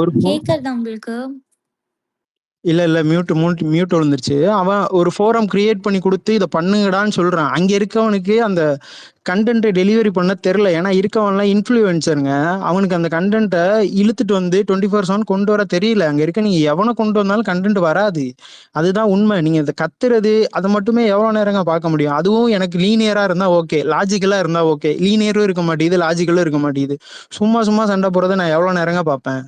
ஒரு கேக்குறதா உங்களுக்கு? இல்ல மியூட் விழுந்துருச்சு. அவன் ஒரு ஃபோரம் கிரியேட் பண்ணி கொடுத்து இதை பண்ணுங்கடான்னு சொல்றான். அங்க இருக்கவனுக்கு அந்த கண்டென்ட்டை டெலிவரி பண்ண தெரில. ஏன்னா இருக்கவன்லாம் இன்ஃப்ளூயன்சருங்க. அவனுக்கு அந்த கண்டென்ட்டை இழுத்துட்டு வந்து 24/7 கொண்டு வர தெரியல. அங்க இருக்க நீங்க எவனை கொண்டு வந்தாலும் கண்டென்ட் வராது. அதுதான் உண்மை. நீங்க இதை கத்துறது அதை மட்டுமே எவ்வளவு நேரங்க பார்க்க முடியும்? அதுவும் எனக்கு லீனியரா இருந்தா ஓகே, லாஜிக்கலா இருந்தா ஓகே. லீனியரும் இருக்க மாட்டேங்குது, லாஜிக்கலும் இருக்க மாட்டேங்குது. சும்மா சண்டை போறதை நான் எவ்வளவு நேரங்க பார்ப்பேன்?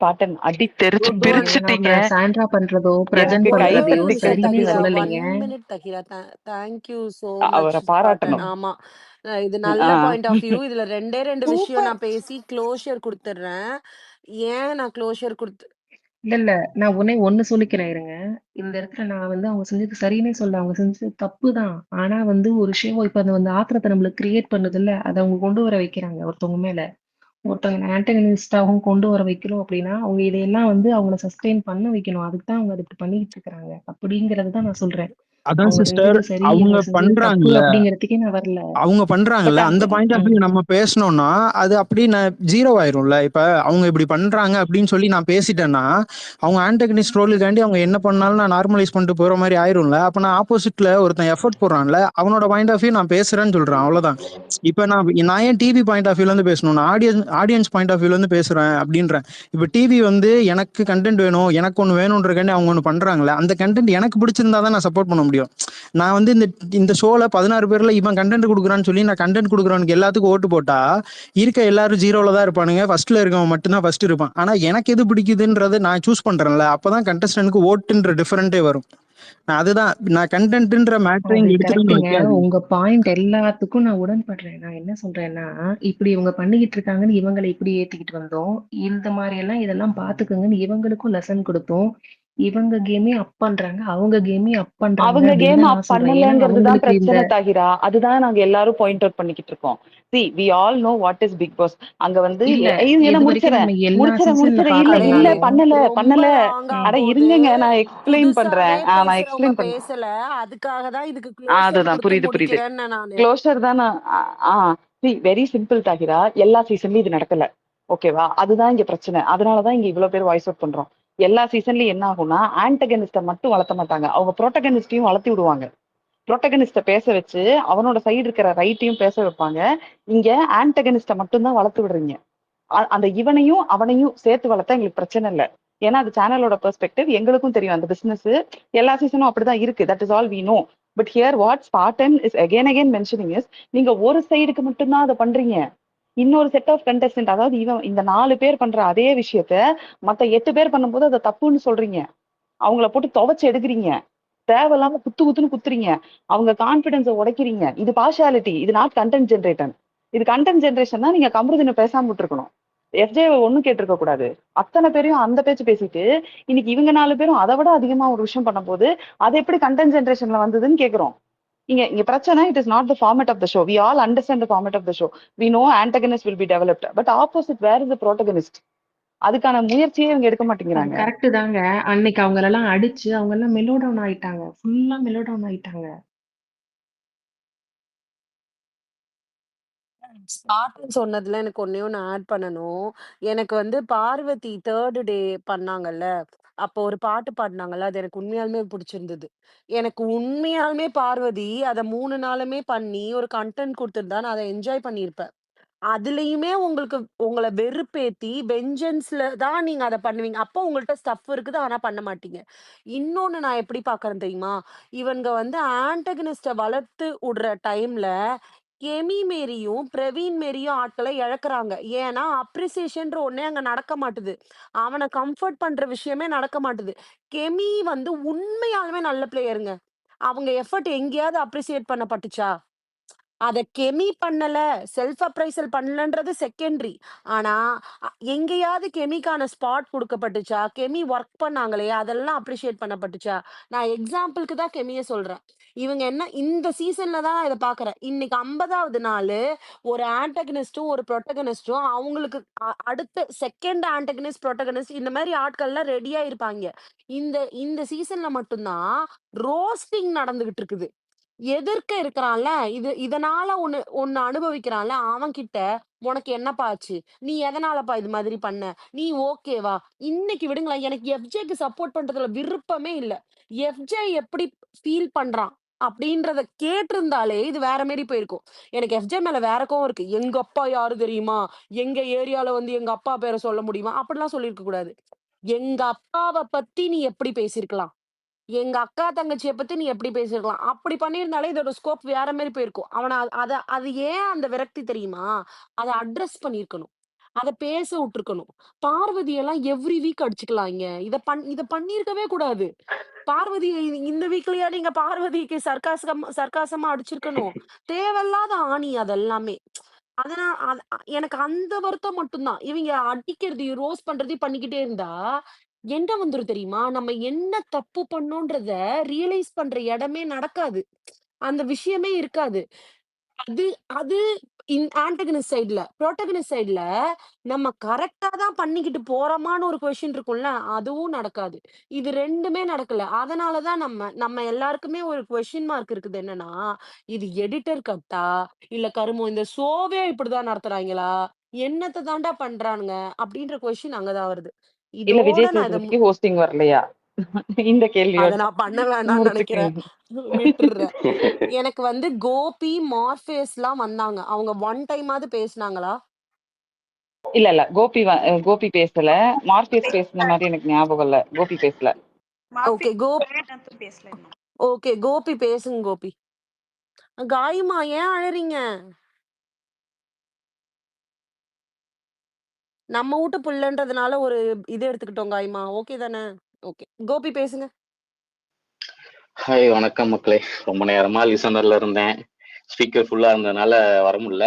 பாட்டன் அடி தெரிச்சு குட் ஒன். பிரிச்சுட்டீங்க. நாங்க சாண்ட்ரா பண்றதோ பிரஜன் எனக்கு ஒரே ஒரு கைத்தட்டி பண்றதையோ நிமிஷம் சரின்னு தகிரா, கண்டிப்பா சொல்லலைங்க. 1 மினிட் தகிரா. தேங்க்யூ ஸோ மச் அவரை பாட்டன். பாராட்டணும். ஆமா, இது நல்ல ஆஹ் பாயிண்ட் ஆஃப் வியூ. இதுல 2 விஷயம் சூப்பர். நான் பேசி க்ளோஷர் கொடுத்துட்றேன். ஏன் நான் க்ளோஷர் கொடுத்து இல்ல நான் ஒண்ணு சொல்லிக்கிறேன் இருங்க. இந்த இடத்துல நான் வந்து அவங்க செஞ்சது சரின்னே சொல்ல, அவங்க செஞ்சது தப்பு தான். ஆனா வந்து ஒரு ஷோ இப்ப அந்த வந்து ஆத்திரத்தை நம்மளுக்கு கிரியேட் பண்ணுது இல்ல, அதை அவங்க கொண்டு வர வைக்கிறாங்க ஒருத்தவங்க மேல. ஒருத்தவங்க ஆன்டகனிஸ்டாகவும் கொண்டு வர வைக்கணும் அப்படின்னா அவங்க இதையெல்லாம் வந்து அவங்கள சஸ்டெயின் பண்ண வைக்கணும். அதுக்கு தான் அவங்க அதை இப்படி பண்ணிட்டு இருக்காங்க அப்படிங்கறது தான் நான் சொல்றேன். அதான் அவங்க சிஸ்டர், செஞ்சது சரி, அவங்க அவங்க செஞ்சது தப்பு பண்றாங்கல்ல அப்படிங்கறதுக்கே நான் வரல. அவங்க பண்றாங்கல்ல பட் அந்த பாயிண்ட் ஆஃப் வியூ நம்ம பேசணும்னா அது அப்படியே ஜீரோ ஆயிரும்ல. இப்ப அவங்க இப்படி பண்றாங்க அப்படின்னு சொல்லி நான் பேசிட்டேன்னா அவங்க ஆன்டகனிஸ்ட் ரோலுக்காண்டி அவங்க என்ன பண்ணாலும் நான் நார்மலைஸ் பண்ணிட்டு போற மாதிரி ஆயிரும்ல. அப்ப நான் ஆப்போசிட்ல ஒருத்தன் எஃபர்ட் போடுறான்ல, அவனோட பாயிண்ட் ஆஃப் வியூ நான் பேசுறேன்னு சொல்றேன், அவ்வளவுதான். இப்ப நான் ஏன் டிவி பாயிண்ட் ஆஃப் வியூல இருந்து பேசணும்? நான் ஆடியன்ஸ் பாயிண்ட் ஆஃப் வியூல இருந்து பேசுறேன் அப்படின்றேன். இப்ப டிவி வந்து எனக்கு கண்டென்ட் வேணும், எனக்கு ஒன்று வேணும்ன்றக்காண்டி அவங்க ஒன்று பண்றாங்களே, அந்த கண்டென்ட் எனக்கு பிடிச்சிருந்தா தான் நான் சப்போர்ட் பண்ண முடியும். நான் வந்து இந்த ஷோல 16 பேர்ல இவன் கண்டென்ட் கொடுக்குறான்னு சொல்லி நான் கண்டென்ட் கொடுக்குறவனுக்கு எல்லாத்துக்கும் ஓட்டு போட்டா இருக்க எல்லாரும் ஜீரோல தான் இருப்பானுங்க, ஃபர்ஸ்ட்ல இருக்கவன் மட்டும்தான் ஃபர்ஸ்ட் இருப்பான். ஆனா எனக்கு எது பிடிக்குதுன்றது நான் சூஸ் பண்றேன்ல, அப்பதான் கண்டஸ்டன்ட்க்கு ஓட்டுன்ற டிஃபரெண்டே வரும். அதுதான் நான் கண்டென்ட்ன்ற மேட்டரையும் அது எடுத்துட்டு கரெக்ட்டுங்க. வைக்காது. உங்க பாயிண்ட் எல்லாத்துக்கும் நான் உடன்படுறேன். நான் என்ன சொல்றேன்னா, இப்படி இவங்க பண்ணிக்கிட்டு இருக்காங்கன்னு இவங்களை இப்படி ஏத்திக்கிட்டு வந்தோம். இந்த மாதிரி எல்லாம் இதெல்லாம் பாத்துக்கங்கன்னு இவங்களுக்கும் லெசன் கொடுத்தோம். இவங்க கேமே அப் பண்றாங்க, அவங்க கேமே அப் பண்றாங்க அவங்க அப்படின்னு கேம் தான் அப் நான் சொல்றேன். ஏன்னா பண்ணலங்கிறது தான் அவங்களுக்கு இந்த பிரச்சனை தாகிரா. அதுதான் நாங்க எல்லாரும் பாயிண்ட் அவுட் பண்ணிக்கிட்டு இருக்கோம். See we all know what is big boss. அங்க வந்து இல்ல ஏன்னா இது வரைக்கும் முடிச்சிடறேன் நம்ம எல்லா சீசன்ல இல்ல அடே இல்ல பாக்குறதுனால ரொம்ப லாங்கா அட போகுது. இருங்கங்க, நான் எக்ஸ்பிளைன் பண்றேன். புதுசாவே நான் பேசுறவங்க எக்ஸ்பிளைன் பண்றேன். பேசல, அதுக்காக தான் இதுக்கு க்ளோஷர் அதுதான், கொடுத்து புரியுது. முடிக்கிறேன்னு நானு. க்ளோஷர் தான். வெரி சிம்பிள் தாகிரா. எல்லா சீசன்லயும் இது நடக்கல, ஓகேவா? அதுதான் இங்க பிரச்சனை. அதனாலதான் இங்க இவ்வளவு பேர் வாய்ஸ் அவுட் பண்றோம். எல்லா சீசன்லயும் என்ன ஆகும்னா ஆன்டகனிஸ்ட மட்டும் வளர்த்த மாட்டாங்க, அவங்க புரோட்டகனிஸ்டையும் வளர்த்தி விடுவாங்க. புரோட்டகனிஸ்ட பேச வச்சு அவனோட சைடு இருக்கிற ரைட்டையும் பேச வைப்பாங்க. இங்க ஆன்டகனிஸ்ட மட்டும் தான் வளர்த்து விடுறீங்க. அந்த இவனையும் அவனையும் சேர்த்து வளர்த்தா எங்களுக்கு பிரச்சனை இல்லை. ஏன்னா அது சேனலோட பெர்ஸ்பெக்டிவ், எங்களுக்கும் தெரியும் அந்த பிசினஸ் எல்லா சீசனும் அப்படிதான் இருக்கு. That is all we know. But here what Spartan is again mentioning is, நீங்க ஒரு சைடுக்கு மட்டும்தான் அதை பண்றீங்க. இன்னொரு செட் ஆஃப் கண்டஸ்டன்ட், அதாவது இவன் இந்த 4 பேர் பண்ற அதே விஷயத்த மத்த 8 பேர் பண்ணும்போது அதை தப்புன்னு சொல்றீங்க. அவங்கள போட்டு துவைச்சு எடுக்கிறீங்க, தேவையில்லாம குத்துன்னு குத்துறீங்க, அவங்க கான்பிடன்ஸை உடைக்கிறீங்க. இது பார்ஷியாலிட்டி, இது நாட் கண்டென்ட் ஜென்ரேட்டர். இது கண்டென்ட் ஜென்ரேஷன் தான். நீங்க கமருதினை பேசாம விட்டுருக்கணும், எஃப்ஜே ஒண்ணும் கேட்டிருக்க கூடாது. அத்தனை பேரையும் அந்த பேச்சு பேசிட்டு இன்னைக்கு இவங்க 4 பேரும் அதை விட அதிகமா ஒரு விஷயம் பண்ணும் போது அது எப்படி கண்டென்ட் ஜென்ரேஷன்ல வந்ததுன்னு கேக்குறோம். இங்க பிரச்சனை, it is not the format of the show. We all understand the format of the show. We know antagonist will be developed, but opposite where is the protagonist? அதுக்கான முயற்சியே இவங்க எடுக்க அது மாட்டேங்கிறாங்க. கரெக்ட் தாங்க. அன்னைக்கு அவங்க எல்லாம் அடிச்சு அவங்க எல்லாம் மெலோடவுன் ஆயிட்டாங்க, ஃபுல்லா மெலோடவுன் ஆயிட்டாங்க. ஸ்பார்டன் சொன்னதுல எனக்கு ஒண்ணே ஒண்ணு ஆட் பண்ணணும். எனக்கு வந்து பார்வதி 3rd டே பண்ணாங்கல்ல, அப்போ ஒரு பாட்டு பாடுனாங்கல்ல, அது எனக்கு உண்மையாலுமே பிடிச்சிருந்தது. எனக்கு உண்மையாலுமே பார்வதி அத 3 நாளுமே பண்ணி ஒரு கன்டென்ட் குடுத்திருந்தா நான் அத என்ஜாய் பண்ணியிருப்பேன். அதுலயுமே உங்களுக்கு உங்கள வெறுப்பேத்தி வெஞ்சன்ஸ்ல தான் நீங்க அத பண்ணுவீங்க. அப்போ உங்கள்ட்ட ஸ்டஃப் இருக்குது, ஆனா பண்ண மாட்டீங்க. இன்னொன்னு நான் எப்படி பார்க்குறேன் தெரியுமா? இவனுங்க வந்து ஆன்டகனிஸ்ட்ட வளர்த்து உடுற டைம்ல எமி மேரியும், பிரவீன் மேரியும் ஆட்கள இழக்குறாங்க. ஏன்னா, அப்ரிசியேஷன்ற ஒண்ணே அங்க நடக்க மாட்டுது. அவன கம்ஃபோர்ட் பண்ற விஷயமே நடக்க மாட்டுது. கெமி வந்து உண்மையாலுமே நல்ல பிளேயருங்க. அவங்க எஃபோர்ட் எங்கேயாவது அப்ரிசியேட் பண்ணப்பட்டுச்சா? அத கெமி பண்ணல, செல்ஃப் அப்ரைசல் பண்ணலன்றது செகண்டரி. ஆனா, எங்கேயாவது கெமிக்கான ஸ்பாட் குடுக்கப்பட்டுச்சா? கெமி ஒர்க் பண்ணாங்களே, அதெல்லாம் அப்ரிஷியேட் பண்ணப்பட்டுச்சா? நான் எக்ஸாம்பிள்க்கு தான் கெமிய சொல்றேன். இவங்க என்ன இந்த சீசன்ல தான் நான் இத பார்க்குறேன். இன்னைக்கு 50வது நாளு ஒரு ஆன்டகனிஸ்ட்டும், ஒரு புரோட்டகனிஸ்ட்டும் அவங்களுக்கு அடுத்த செகண்ட் ஆன்டகனிஸ்ட், புரோட்டகனிஸ்ட் இந்த மாரி ஆட்கள்லாம் ரெடியா இருப்பாங்க. இந்த இந்த சீசன்ல மட்டும் தான் ரோஸ்டிங் நடந்துகிட்டு இருக்குது. எதிர்க்க இருக்கிறான்ல, இதனால ஒண்ணு ஒண்ணு அனுபவிக்கிறான்ல, அவன்கிட்ட "உனக்கு என்னப்பா ஆச்சு? நீ எதனாலப்பா இது மாதிரி பண்ண? நீ ஓகேவா?" இன்னைக்கு விடுங்களேன், எனக்கு எஃப்ஜேக்கு சப்போர்ட் பண்றதுல விருப்பமே இல்ல. எஃப்ஜே எப்படி ஃபீல் பண்றான்? அப்படின்றத கேட்டிருந்தாலே இது வேற மாரி போயிருக்கும். எனக்கு எஃப்ஜே மேல வேற கோவம் இருக்கு. "எங்க அப்பா யாரு தெரியுமா? எங்க ஏரியால வந்து எங்க அப்பா பேர சொல்ல முடியுமா?" அப்படிலாம் சொல்லியிருக்க கூடாது. "எங்க அப்பாவ பத்தி நீ எப்படி பேசியிருக்கலாம்? எங்க அக்கா, தங்கச்சிய பத்தி நீ எப்படி பேசியிருக்கலாம்?" அப்படி பண்ணியிருந்தாலே இதோட ஸ்கோப் வேற மாரி போயிருக்கும். அவன அது ஏன் அந்த விரக்தி தெரியுமா? அத அட்ரஸ் பண்ணியிருக்கணும். அத பேச விட்டுருக்கணும். பார்வதியெல்லாம் எவ்ரி வீக் அடிச்சுக்கலாங்க. இத பண்ணியிருக்கவே கூடாது. பார்வதி இந்த வீக்லயா நீங்க பார்வதிக்கு சர்க்காசமா அடிச்சிருக்கணும். தேவையில்லாத ஆணி அதெல்லாமே. அதனா அது எனக்கு அந்த வருத்தம் மட்டும் தான். இவங்க அடிக்கிறதையும், ரோஸ்ட் பண்றதையும் பண்ணிக்கிட்டே இருந்தா, என்ன வந்துரும் தெரியுமா? நம்ம என்ன தப்பு பண்ணோன்றத ரியலைஸ் பண்ற இடமே நடக்காது. அந்த விஷயமே இருக்காது. அது அது ஆன்டகனிஸ்ட் சைட்ல. புரோட்டகனிஸ்ட் சைட்ல நம்ம கரெக்ட்டா தான் பண்ணிக்கிட்டு போறோமான்னு ஒரு கொஸ்டின் இருக்கும்ல, அதுவும் நடக்காது. இது 2மே நடக்கல. அதனால தான் நம்ம நம்ம எல்லாருக்குமே ஒரு கொஸ்டின் மார்க் இருக்குது என்னன்னா, இது எடிட்டர் கட்டா? இல்ல கருமம் இந்த ஷோவே இப்படிதான் நடத்துறாய்ங்களா? என்னத்த தான்டா பண்றானுங்க? அப்படின்ற கொஸ்டின் அங்க தான் வருது. இல்ல இதோட விஜய் நான் இத சேதுபதிக்கு ஹோஸ்டிங் வரலையா? இந்த அத கேள்வியோட நான் பண்ண வேணாம்னு நெனைக்கிறேன். முடிச்சுக்கங்க. விட்டுர்றேன். எனக்கு வந்து கோபி, மார்ஃபேஸ்லாம் வந்தாங்க. அவங்க ஒன் டைமாவது பேசுனாங்களா? இல்ல, இல்ல. கோபி பேசல. மார்ஃபியஸ் பேசுன மாரி எனக்கு ஞாபகம் இல்ல. கோபி பேசல. ஓகே. பேசல இன்னும். ஓகே. கோபி பேசுங்க கோபி. காயமா ஏன் அழறீங்க? நம்ம வூட்டு புள்ளன்றதுனால ஒரு இது எடுத்துக்கிட்டோம் காயமா. ஓகே தானே? ஓகே. கோபி பேசுங்க. ஹாய் வணக்கம் மக்களே. ரொம்ப நேரமா லிசனர்ல இருந்தேன். ஸ்பீக்கர் ஃபுல்லா இருந்ததுனால வர முடியல.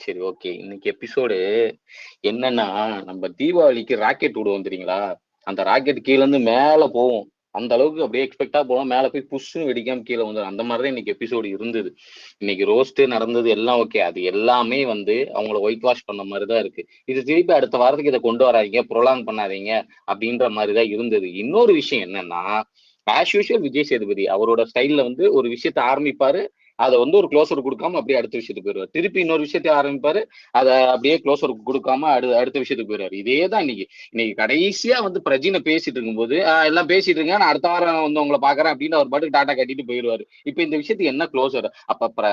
சரி ஓகே. இன்னைக்கு எபிசோடு என்னன்னா, நம்ம தீபாவளிக்கு ராக்கெட் விடுவோம் தெரியுங்களா? அந்த ராக்கெட் கீழ இருந்து மேல போகும். அந்த அளவுக்கு அப்படியே எக்ஸ்பெக்டா போவோம். மேல போய் புஷ்ஷுன்னு வெடிக்காம கீழே வந்துடும். அந்த மாதிரிதான் இன்னைக்கு எபிசோடு இருந்தது. இன்னைக்கு ரோஸ்ட் நடந்தது எல்லாம் ஓகே. அது எல்லாமே வந்து அவங்கள ஒயிட் வாஷ் பண்ண மாதிரிதான் இருக்கு. இது திருப்பி அடுத்த வாரத்துக்கு இதை கொண்டு வராதீங்க, ப்ரொலாங் பண்ணாதீங்க அப்படின்ற மாதிரிதான் இருந்தது. இன்னொரு விஷயம் என்னன்னா, ஆஸ் யூஷுவல் விஜய் சேதுபதி அவரோட ஸ்டைல்ல வந்து ஒரு விஷயத்த ஆரம்பிப்பாரு, அதை வந்து ஒரு க்ளோசர் கொடுக்காம அப்படியே அடுத்த விஷயத்துக்கு போயிடுவார். திருப்பி இன்னொரு விஷயத்தை ஆரம்பிப்பாரு, அதை அப்படியே க்ளோசர் கொடுக்காம அடுத்த விஷயத்துக்கு போயிடுவாரு. இதேதான் இன்னைக்கு கடைசியா வந்து பிரஜினை பேசிட்டு இருக்கும்போது எல்லாம் பேசிட்டு இருங்க, நான் அடுத்த வாரம் வந்து உங்களை பாக்குறேன் அப்படின்னு அவர் பாட்டுக்கு டாட்டா கட்டிட்டு போயிடுவாரு. இப்ப இந்த விஷயத்துக்கு என்ன க்ளோசர்? அப்ப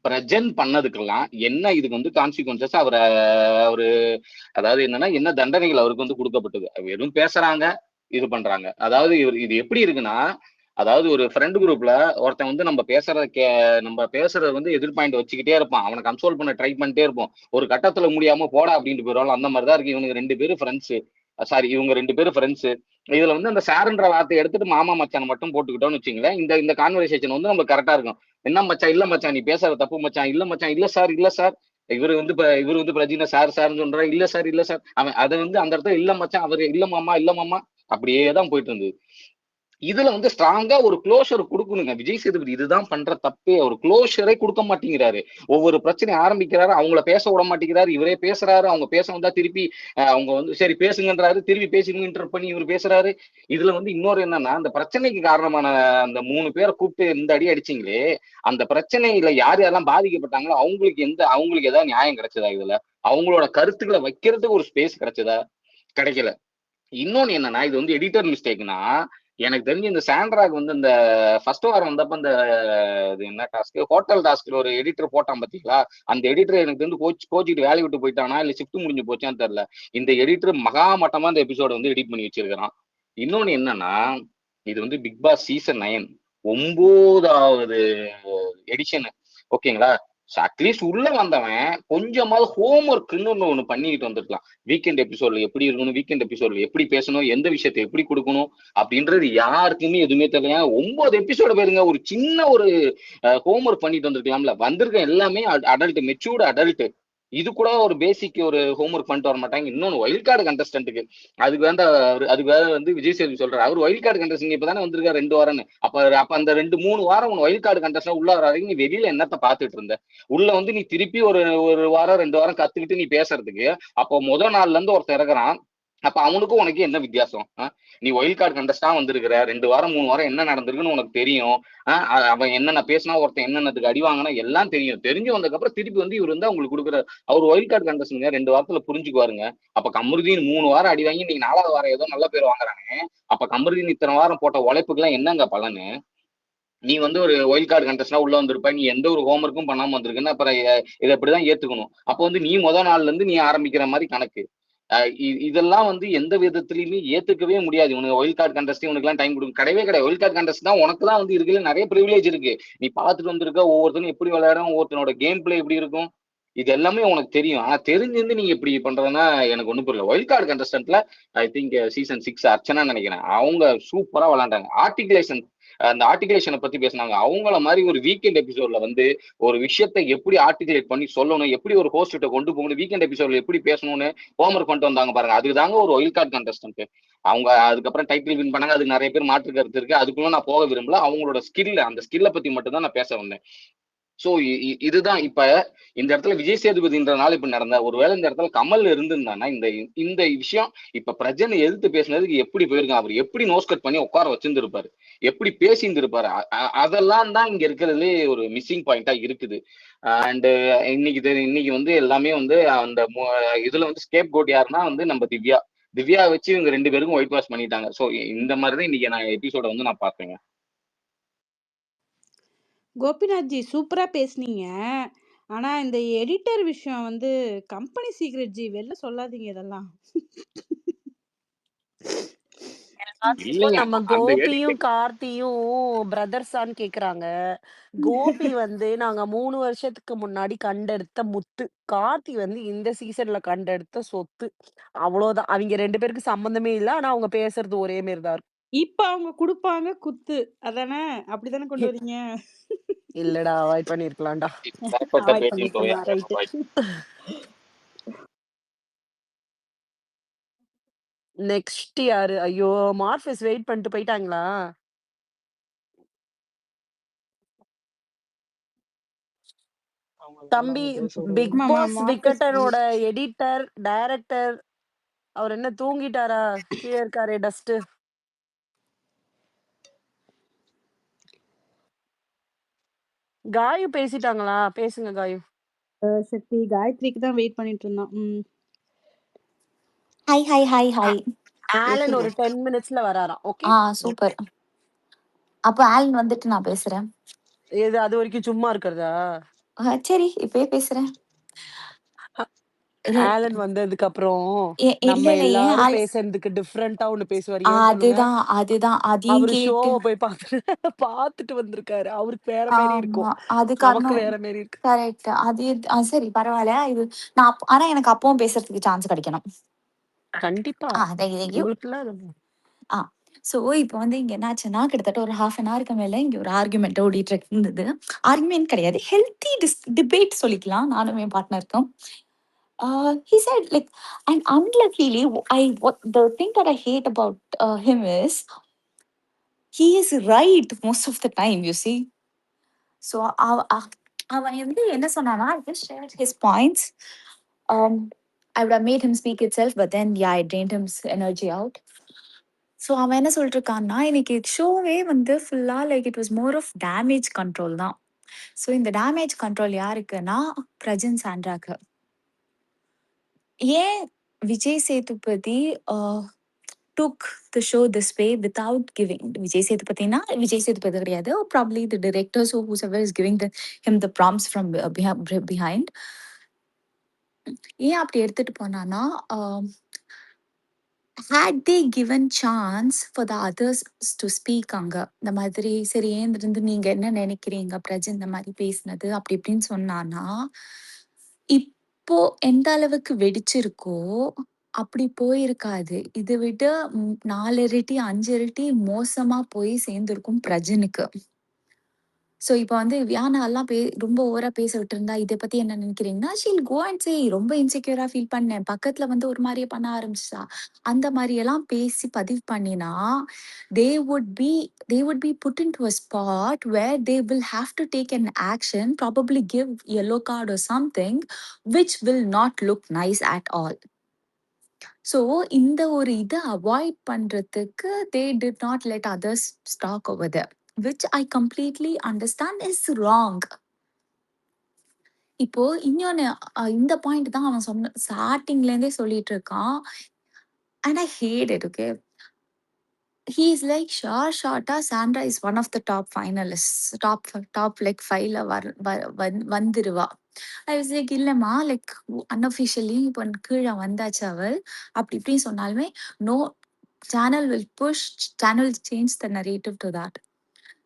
பிரஜன் பண்ணதுக்கெல்லாம் என்ன இதுக்கு வந்து கான்சிக்வன்சஸ் அவரு அதாவது என்னன்னா என்ன தண்டனைகள் அவருக்கு வந்து கொடுக்கப்பட்டது? வெறும் பேசுறாங்க, இது பண்றாங்க. அதாவது இது எப்படி இருக்குன்னா, அதாவது ஒரு ஃப்ரெண்ட் குரூப்ல ஒருத்தன் வந்து நம்ம பேசுறத வந்து எதிர் பாயிண்ட் வச்சுக்கிட்டே இருப்பான். அவனை கன்சோல் பண்ண ட்ரை பண்ணிட்டே இருப்போம். ஒரு கட்டத்துல முடியாம போடா அப்படின்ட்டு போயிடுவாங்க. அந்த மாதிரிதான் இருக்கு. இவங்க 2 பேரும் ஃப்ரெண்ட்ஸ். இவங்க 2 பேரும் ஃப்ரெண்ட்ஸ். இதுல வந்து அந்த சாருன்ற வார்த்தையை எடுத்துட்டு மாமா மச்சான் மட்டும் போட்டுக்கிட்டோம்னு வச்சுங்களேன், இந்த கான்வர்சேஷன் வந்து நம்ம கரெக்டா இருக்கும். என்ன மச்சான்? இல்ல மச்சான், நீ பேசுற தப்பு மச்சான். இல்ல மச்சான், இல்ல சார், இல்ல சார். இவரு வந்து பிரஜினா சார்னு சொல்றாரு. இல்ல சார், இல்ல சார். அவன் அதை வந்து அந்த இடத்துல இல்ல மச்சான், அவரு இல்ல மாமா, இல்ல மாமா, அப்படியே தான் போயிட்டு இருந்தது. இதுல வந்து ஸ்ட்ராங்கா ஒரு க்ளோஷர் கொடுக்கணுங்க. விஜய் சேதுபதி இதுதான் பண்ற தப்பே. ஒரு க்ளோஷரே கொடுக்க மாட்டேங்கிறாரு. ஒவ்வொரு பிரச்சனையை ஆரம்பிக்கிறாரு, அவங்கள பேச விட மாட்டேங்கிறாரு. இவரே பேசுறாரு, அவங்க பேச வந்தா திருப்பி அவங்க வந்து சரி பேசுங்கன்றாரு, திருப்பி பேசுங்க இன்டர் பண்ணி இவர் பேசுறாரு. இதுல வந்து இன்னொரு என்னன்னா, அந்த பிரச்சனைக்கு காரணமான அந்த 3 பேரை கூப்பிட்டு இந்த அடி அடிச்சிங்களே, அந்த பிரச்சனையில யார் யாரெல்லாம் பாதிக்கப்பட்டாங்களோ அவங்களுக்கு ஏதாவது நியாயம் கிடைச்சதா? இதுல அவங்களோட கருத்துக்களை வைக்கிறதுக்கு ஒரு ஸ்பேஸ் கிடைச்சதா? கிடைக்கல. இன்னொன்னு என்னன்னா, இது வந்து எடிட்டர் மிஸ்டேக்னா, எனக்கு தெரிஞ்சு இந்த சாண்ட்ராக்கு வந்து இந்த ஃபர்ஸ்ட் வாரம் வந்தப்ப இந்த இது என்ன டாஸ்க், ஹோட்டல் டாஸ்க்ல ஒரு எடிட்டர் போட்டான் பாத்தீங்களா? அந்த எடிட்டர் எனக்கு வந்து கோச்சிட்டு வேலையை விட்டு போயிட்டானா இல்ல ஷிஃப்ட் முடிஞ்சு போச்சான்னு தெரியல. இந்த எடிட்டர் மகா மட்டமா இந்த எபிசோட வந்து எடிட் பண்ணி வச்சிருக்கிறான். இன்னொன்னு என்னன்னா, இது வந்து பிக் பாஸ் சீசன் 9 9வது எடிஷன். ஓகேங்களா? அட்லீஸ்ட் உள்ள வந்தவன் கொஞ்சமாவது ஹோம் ஒர்க்னு ஒண்ணு பண்ணிட்டு வந்துருக்கலாம். வீக்கெண்ட் எபிசோட்ல எப்படி இருக்கணும், வீக்கெண்ட் எபிசோட்ல எப்படி பேசணும், எந்த விஷயத்தை எப்படி கொடுக்கணும் அப்படின்றது யாருக்குமே எதுவுமே தெரியல. 9 எபிசோட பாருங்க, ஒரு சின்ன ஒரு ஹோம் ஒர்க் பண்ணிட்டு வந்திருக்கலாம்ல. வந்திருக்க எல்லாமே அடல்ட், மெச்சூர்டு அடல்ட். இது கூட ஒரு பேசிக் ஒரு ஹோம் ஒர்க் பண்ணிட்டு வர மாட்டாங்க. இன்னொன்னு வைல்ட் கார்டு கண்டஸ்டன்ட்டுக்கு அதுக்கு அதுக்கு வேற வந்து விஜய் சேதுபதி சொல்றாரு, அவர் வைல்ட் கார்டு கண்டஸ்டன் இப்பதானே வந்திருக்காரு 2 வாரம்னு. அப்ப அந்த 2-3 வாரம் உன் வைல்ட் கார்டு கண்டஸ்டன் உள்ள வர வரைக்கும் நீ வெளியில என்னத்த பாத்துட்டு இருந்த? உள்ள வந்து நீ திருப்பி ஒரு ஒரு வாரம் 2 வாரம் கத்துக்கிட்டு நீ பேசுறதுக்கு, அப்போ முதல் நாள்ல இருந்து ஒருத்தர் இறக்குறான். அப்ப அவனுக்கும் உனக்கு என்ன வித்தியாசம்? நீ வைல்ட் கார்டு கண்டஸ்டா வந்திருக்கிற, 2 வாரம் 3 வாரம் என்ன நடந்திருக்குன்னு உனக்கு தெரியும். அவன் என்னென்ன பேசினா, ஒருத்தன் என்னென்னதுக்கு அடி வாங்கினா எல்லாம் தெரியும். தெரிஞ்சு வந்ததுக்கப்புறம் திருப்பி வந்து இவர் வந்து அவங்களுக்கு கொடுக்குற அவர் வைல்ட் கார்டு கண்டஸ்டன்ங்க 2 வாரத்துல புரிஞ்சுக்குவாருங்க. அப்ப கமருதீன் 3 வாரம் அடி வாங்கி நீங்க 4வது வாரம் ஏதோ நல்ல பேர் வாங்குறானே, அப்ப கமருதீன் இத்தனை வாரம் போட்ட உழைப்புக்கு எல்லாம் என்னங்க பலனு? நீ வந்து ஒரு வைல்ட் கார்டு கண்டஸ்டா உள்ள வந்திருப்ப, நீ எந்த ஒரு ஹோம் ஒர்க்கும் பண்ணாம வந்திருக்குன்னு அப்புறம் இதை இப்படிதான் ஏத்துக்கணும். அப்போ வந்து நீ முதல் நாள்ல இருந்து நீ ஆரம்பிக்கிற மாதிரி கணக்கு. இதெல்லாம் வந்து எந்த விதத்திலயுமே ஏத்துக்கவே முடியாது. இவனுக்கு வைல்ட் கார்டு கண்டஸ்ட் இவனுக்கு எல்லாம் டைம் கொடுக்கும் கிடையவே கிடையாது. வைல்ட் கார்டு கண்டஸ்ட் தான் உனக்கு தான் வந்து இருக்குல்ல நிறைய ப்ரிவிலேஜ் இருக்கு. நீ பார்த்துட்டு வந்திருக்க, ஒவ்வொருத்தரும் எப்படி விளையாடும், ஒவ்வொருத்தனோட கேம் பிளே எப்படி இருக்கும், இது எல்லாமே உனக்கு தெரியும். ஆனா தெரிஞ்சிருந்து நீங்க இப்படி பண்றதுன்னா எனக்கு ஒண்ணும் புரியல. வைல்ட் கார்டு கண்டஸ்டன்ட்ல ஐ திங்க் சீசன் 6 அர்ச்சனா நினைக்கிறேன், அவங்க சூப்பரா விளையாண்டாங்க. அந்த ஆர்டிகுலேஷனை பத்தி பேசினாங்க. அவங்கள மாதிரி ஒரு வீக்கெண்ட் எபிசோட்ல வந்து ஒரு விஷயத்தை எப்படி ஆர்டிகுலேட் பண்ணி சொல்லணும், எப்படி ஒரு ஹோஸ்ட கொண்டு போகணும், வீக்கெண்ட் எபிசோட்ல எப்படி பேசணும்னு ஹோம்ஒர்க் பண்ணிட்டு வந்தாங்க பாருங்க. அதுதாங்க ஒரு வைல்ட் கார்டு கண்டஸ்டன்ட். அவங்க அதுக்கப்புறம் டைட்டில் வின் பண்ணாங்க. அதுக்கு நிறைய பேர் மாற்று கருத்து இருக்கு, அதுக்குள்ள நான் போக விரும்பல. அவங்களோட அந்த ஸ்கில்லை பத்தி மட்டும் தான் நான் பேச வந்தேன். சோ இதுதான் இப்ப இந்த இடத்துல விஜய் சேதுபதின்றனால இப்ப நடந்த ஒருவேளை இந்த இடத்துல கமல் இருந்திருந்தானா இந்த இந்த விஷயம் இப்ப பிரஜனை எதிர்த்து பேசினதுக்கு எப்படி போயிருக்கான், அவர் எப்படி நோஸ் கட் பண்ணி உட்கார வச்சிருந்திருப்பாரு, எப்படி பேசியிருந்திருப்பாரு. அதெல்லாம் தான் இங்க இருக்கிறதுலே ஒரு மிஸ்ஸிங் பாயிண்டா இருக்குது. அண்ட் இன்னைக்கு வந்து எல்லாமே வந்து அந்த இதுல வந்து ஸ்கேப் கோட் யாருன்னா வந்து நம்ம திவ்யா வச்சு இவங்க 2 பேருக்கும் ஒயிட் வாஷ் பண்ணிட்டாங்க. சோ இந்த மாதிரிதான் இன்னைக்கு நான் எபிசோட வந்து நான் பார்த்தேங்க. கோபிநாத்ஜி சூப்பரா பேசுனீங்க. ஆனா இந்த எடிட்டர் விஷயம் வந்து கம்பெனி சீக்ரெட் ஜி, வெளில சொல்லாதீங்க இதெல்லாம். இல்லைங்க நம்ம அந்த கோபியும் கார்த்தியும் பிரதர்ஸான்னு கேக்குறாங்க. கோபி வந்து நாங்க 3 வருஷத்துக்கு முன்னாடி கண்டெடுத்த முத்து. கார்த்தி வந்து இந்த சீசன்ல கண்டெடுத்த சொத்து. அவ்வளவுதான். அவங்க 2 பேருக்கு சம்பந்தமே இல்ல. ஆனா அவங்க பேசுறது ஒரே மாதிரி தான் இருக்கும். இப்ப அவங்க குடுப்பாங்க குத்து, அதானே? அப்படிதானே கொண்டு வரீங்க? இல்லடா, அவாய்ட் பண்ணிருக்கலாம்டா. அவாய்ட் பண்ணிருக்கலாம், ரைட்டு. நெக்ஸ்ட் யாரு? ஐயோ, மார்ஃபஸ் வெயிட் பண்ணிட்டு போயிட்டாங்களா? தம்பி, பிக் பாஸ் விக்கெட்டனோட எடிட்டர், டைரக்டர் அவர் என்ன தூங்கிட்டாரா? கீழே இருக்காரே டஸ்ட். காயு பேசிட்டாங்களா? பேசுங்க காயு. சக்தி காயத்ரிக்கு தான் வெயிட் பண்ணிட்டு இருந்தான். Hi hi hi hi. Alan ஒரு 10 மினிட்ஸ்ல வராராம். Okay, super. அப்போ ஆலன் வந்துட்டு நான் பேசுறேன். இது அது வரைக்கும் சும்மா இருக்கிறதா? சரி, இப்பயே பேசுறேன். ஆலன் வந்ததுக்கு அப்புறம் இல்ல நம்ம இல்ல, ஏன் எல்லாரும் பேசுறதுக்கு டிஃபரெண்டா ஒண்ணு பேசுவார். ஏன் சொல்லுங்க? அதுதான் அதையும் அவரு கேட்டு ஷோவை போய் பார்த்துட்டு வந்திருக்காரு. அவருக்கு வேற மாதிரி இருக்கும், அது நமக்கு காரணம். வேற மாதிரி இருக்கு. கரெக்ட். அது சரி, பரவாயில்ல. இது நான் ஆனா எனக்கு அப்பவும் பேசுறதுக்கு சான்ஸ் கிடைக்கணும். கண்டிப்பா. ஸோ இப்போ வந்து இங்க என்னாச்சுன்னா, கிட்டத்தட்ட ஒரு ½ an ஹவருக்கு மேல இங்க ஒரு ஆர்குமெண்ட் ஓடிட்டு இருந்தது. ஆர்குமெண்ட் கிடையாது, ஹெல்த்தி டிபேட் சொல்லிக்கலாம். நானும் என் பார்ட்னருக்கும். He said like, and unluckily, the thing that I hate about him is he is right most of the time, you see. So அவன் வந்து என்ன சொன்னானா, I just shared his points. I would have made him speak itself, but then yeah, I drained his energy out. So அவன் என்ன சொல்லிட்டு இருக்கான்னா, இன்னைக்கு ஷோவே வந்து ஃபுல்லா like it was more of damage control தான். ஸோ இந்த டேமேஜ் கண்ட்ரோல் யாருக்குன்னா, பிரஜன் சாண்ட்ராக்கு. ஏன் Vijay Sethupathi took the show this way without giving Vijay Sethupathi கிடையாது, probably the directors or whoever is giving him the prompts from behind. ஏன் அப்படி எடுத்துட்டு போனான்னா, had they given chance for the others to speak அங்க இந்த மாதிரி சரி ஏந்திருந்து நீங்க என்ன நினைக்கிறீங்க பிரஜன் இந்த மாதிரி பேசினது அப்படி இப்படின்னு சொன்னானா இப்போ எந்த அளவுக்கு வெடிச்சிருக்கோ அப்படி போயிருக்காது. இத விட 4 இரட்டி, 5 இரட்டி மோசமா போய் சேர்ந்திருக்கும் பிரஜனுக்கு. ஸோ இப்ப வந்து வியானாலாம் ரொம்ப ஓவரா பேச விட்டுருந்தா, இத பத்தி என்ன நினைக்கிறீங்கன்னா, ஷீல் கோ அண்ட் சே ரொம்ப இன்செக்யூரா ஃபீல் பண்ணேன். பக்கத்துல வந்து ஒரு மாரியே பண்ண ஆரம்பிச்சுட்டா. அந்த மாரியெல்லாம் பேசி பதிவு பண்ணினா, they would be they would be put into a spot where they will have to take an action, probably give yellow card or something, which will not look nice at all. So இந்த ஒரு இத அவாய்ட் பண்றதுக்கு they did not let others stack over there, which I completely understand is wrong. இப்போ இன்னொன்னு இந்த பாயிண்ட் தான் அவன் சொன்ன ஸ்டார்டிங்ல இருந்தே சொல்லிட்டு இருக்கான். And I hate it. Okay, he is like ஷார்ட்டா Sandra is one of the top finalist, top like 5ல வந்துருவா. ஐ வாஸ் லைக் இல்லம்மா, லைக் அன்அஃபிஷியலி இப்போ கீழே வந்தாச்சு அவள், அப்படி இப்படின்னு சொன்னாலுமே no, channel will push, channel change the narrative to that.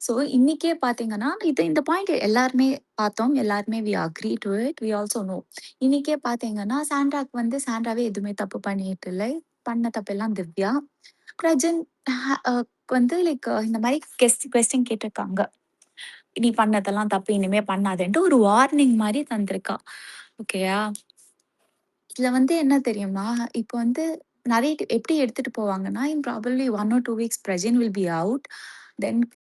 So இன்னைக்கே பார்த்தீங்கன்னா இந்த பாயிண்ட் எல்லாருமே பார்த்தோம், எல்லாருமே we agree to it, we also know. இன்னைக்கே பார்த்தீங்கன்னா சாண்ட்ராக்கு வந்து சாண்ட்ராவே எதுவுமே தப்பு பண்ணிட்டு இல்லை, பண்ண தப்பெல்லாம் திவ்யா. பிரஜன் வந்து லைக் இந்த மாதிரி கொஸ்டின் கேட்டிருக்காங்க, நீ பண்ணதெல்லாம் தப்பு, இனிமே பண்ணாதேன்ட்டு ஒரு வார்னிங் மாதிரி தந்திருக்கா. ஓகேயா, இதுல வந்து என்ன தெரியுமா, இப்போ வந்து நிறைய எப்படி எடுத்துட்டு போவாங்கன்னா, in probably 1 or 2 weeks Prajin will be out, then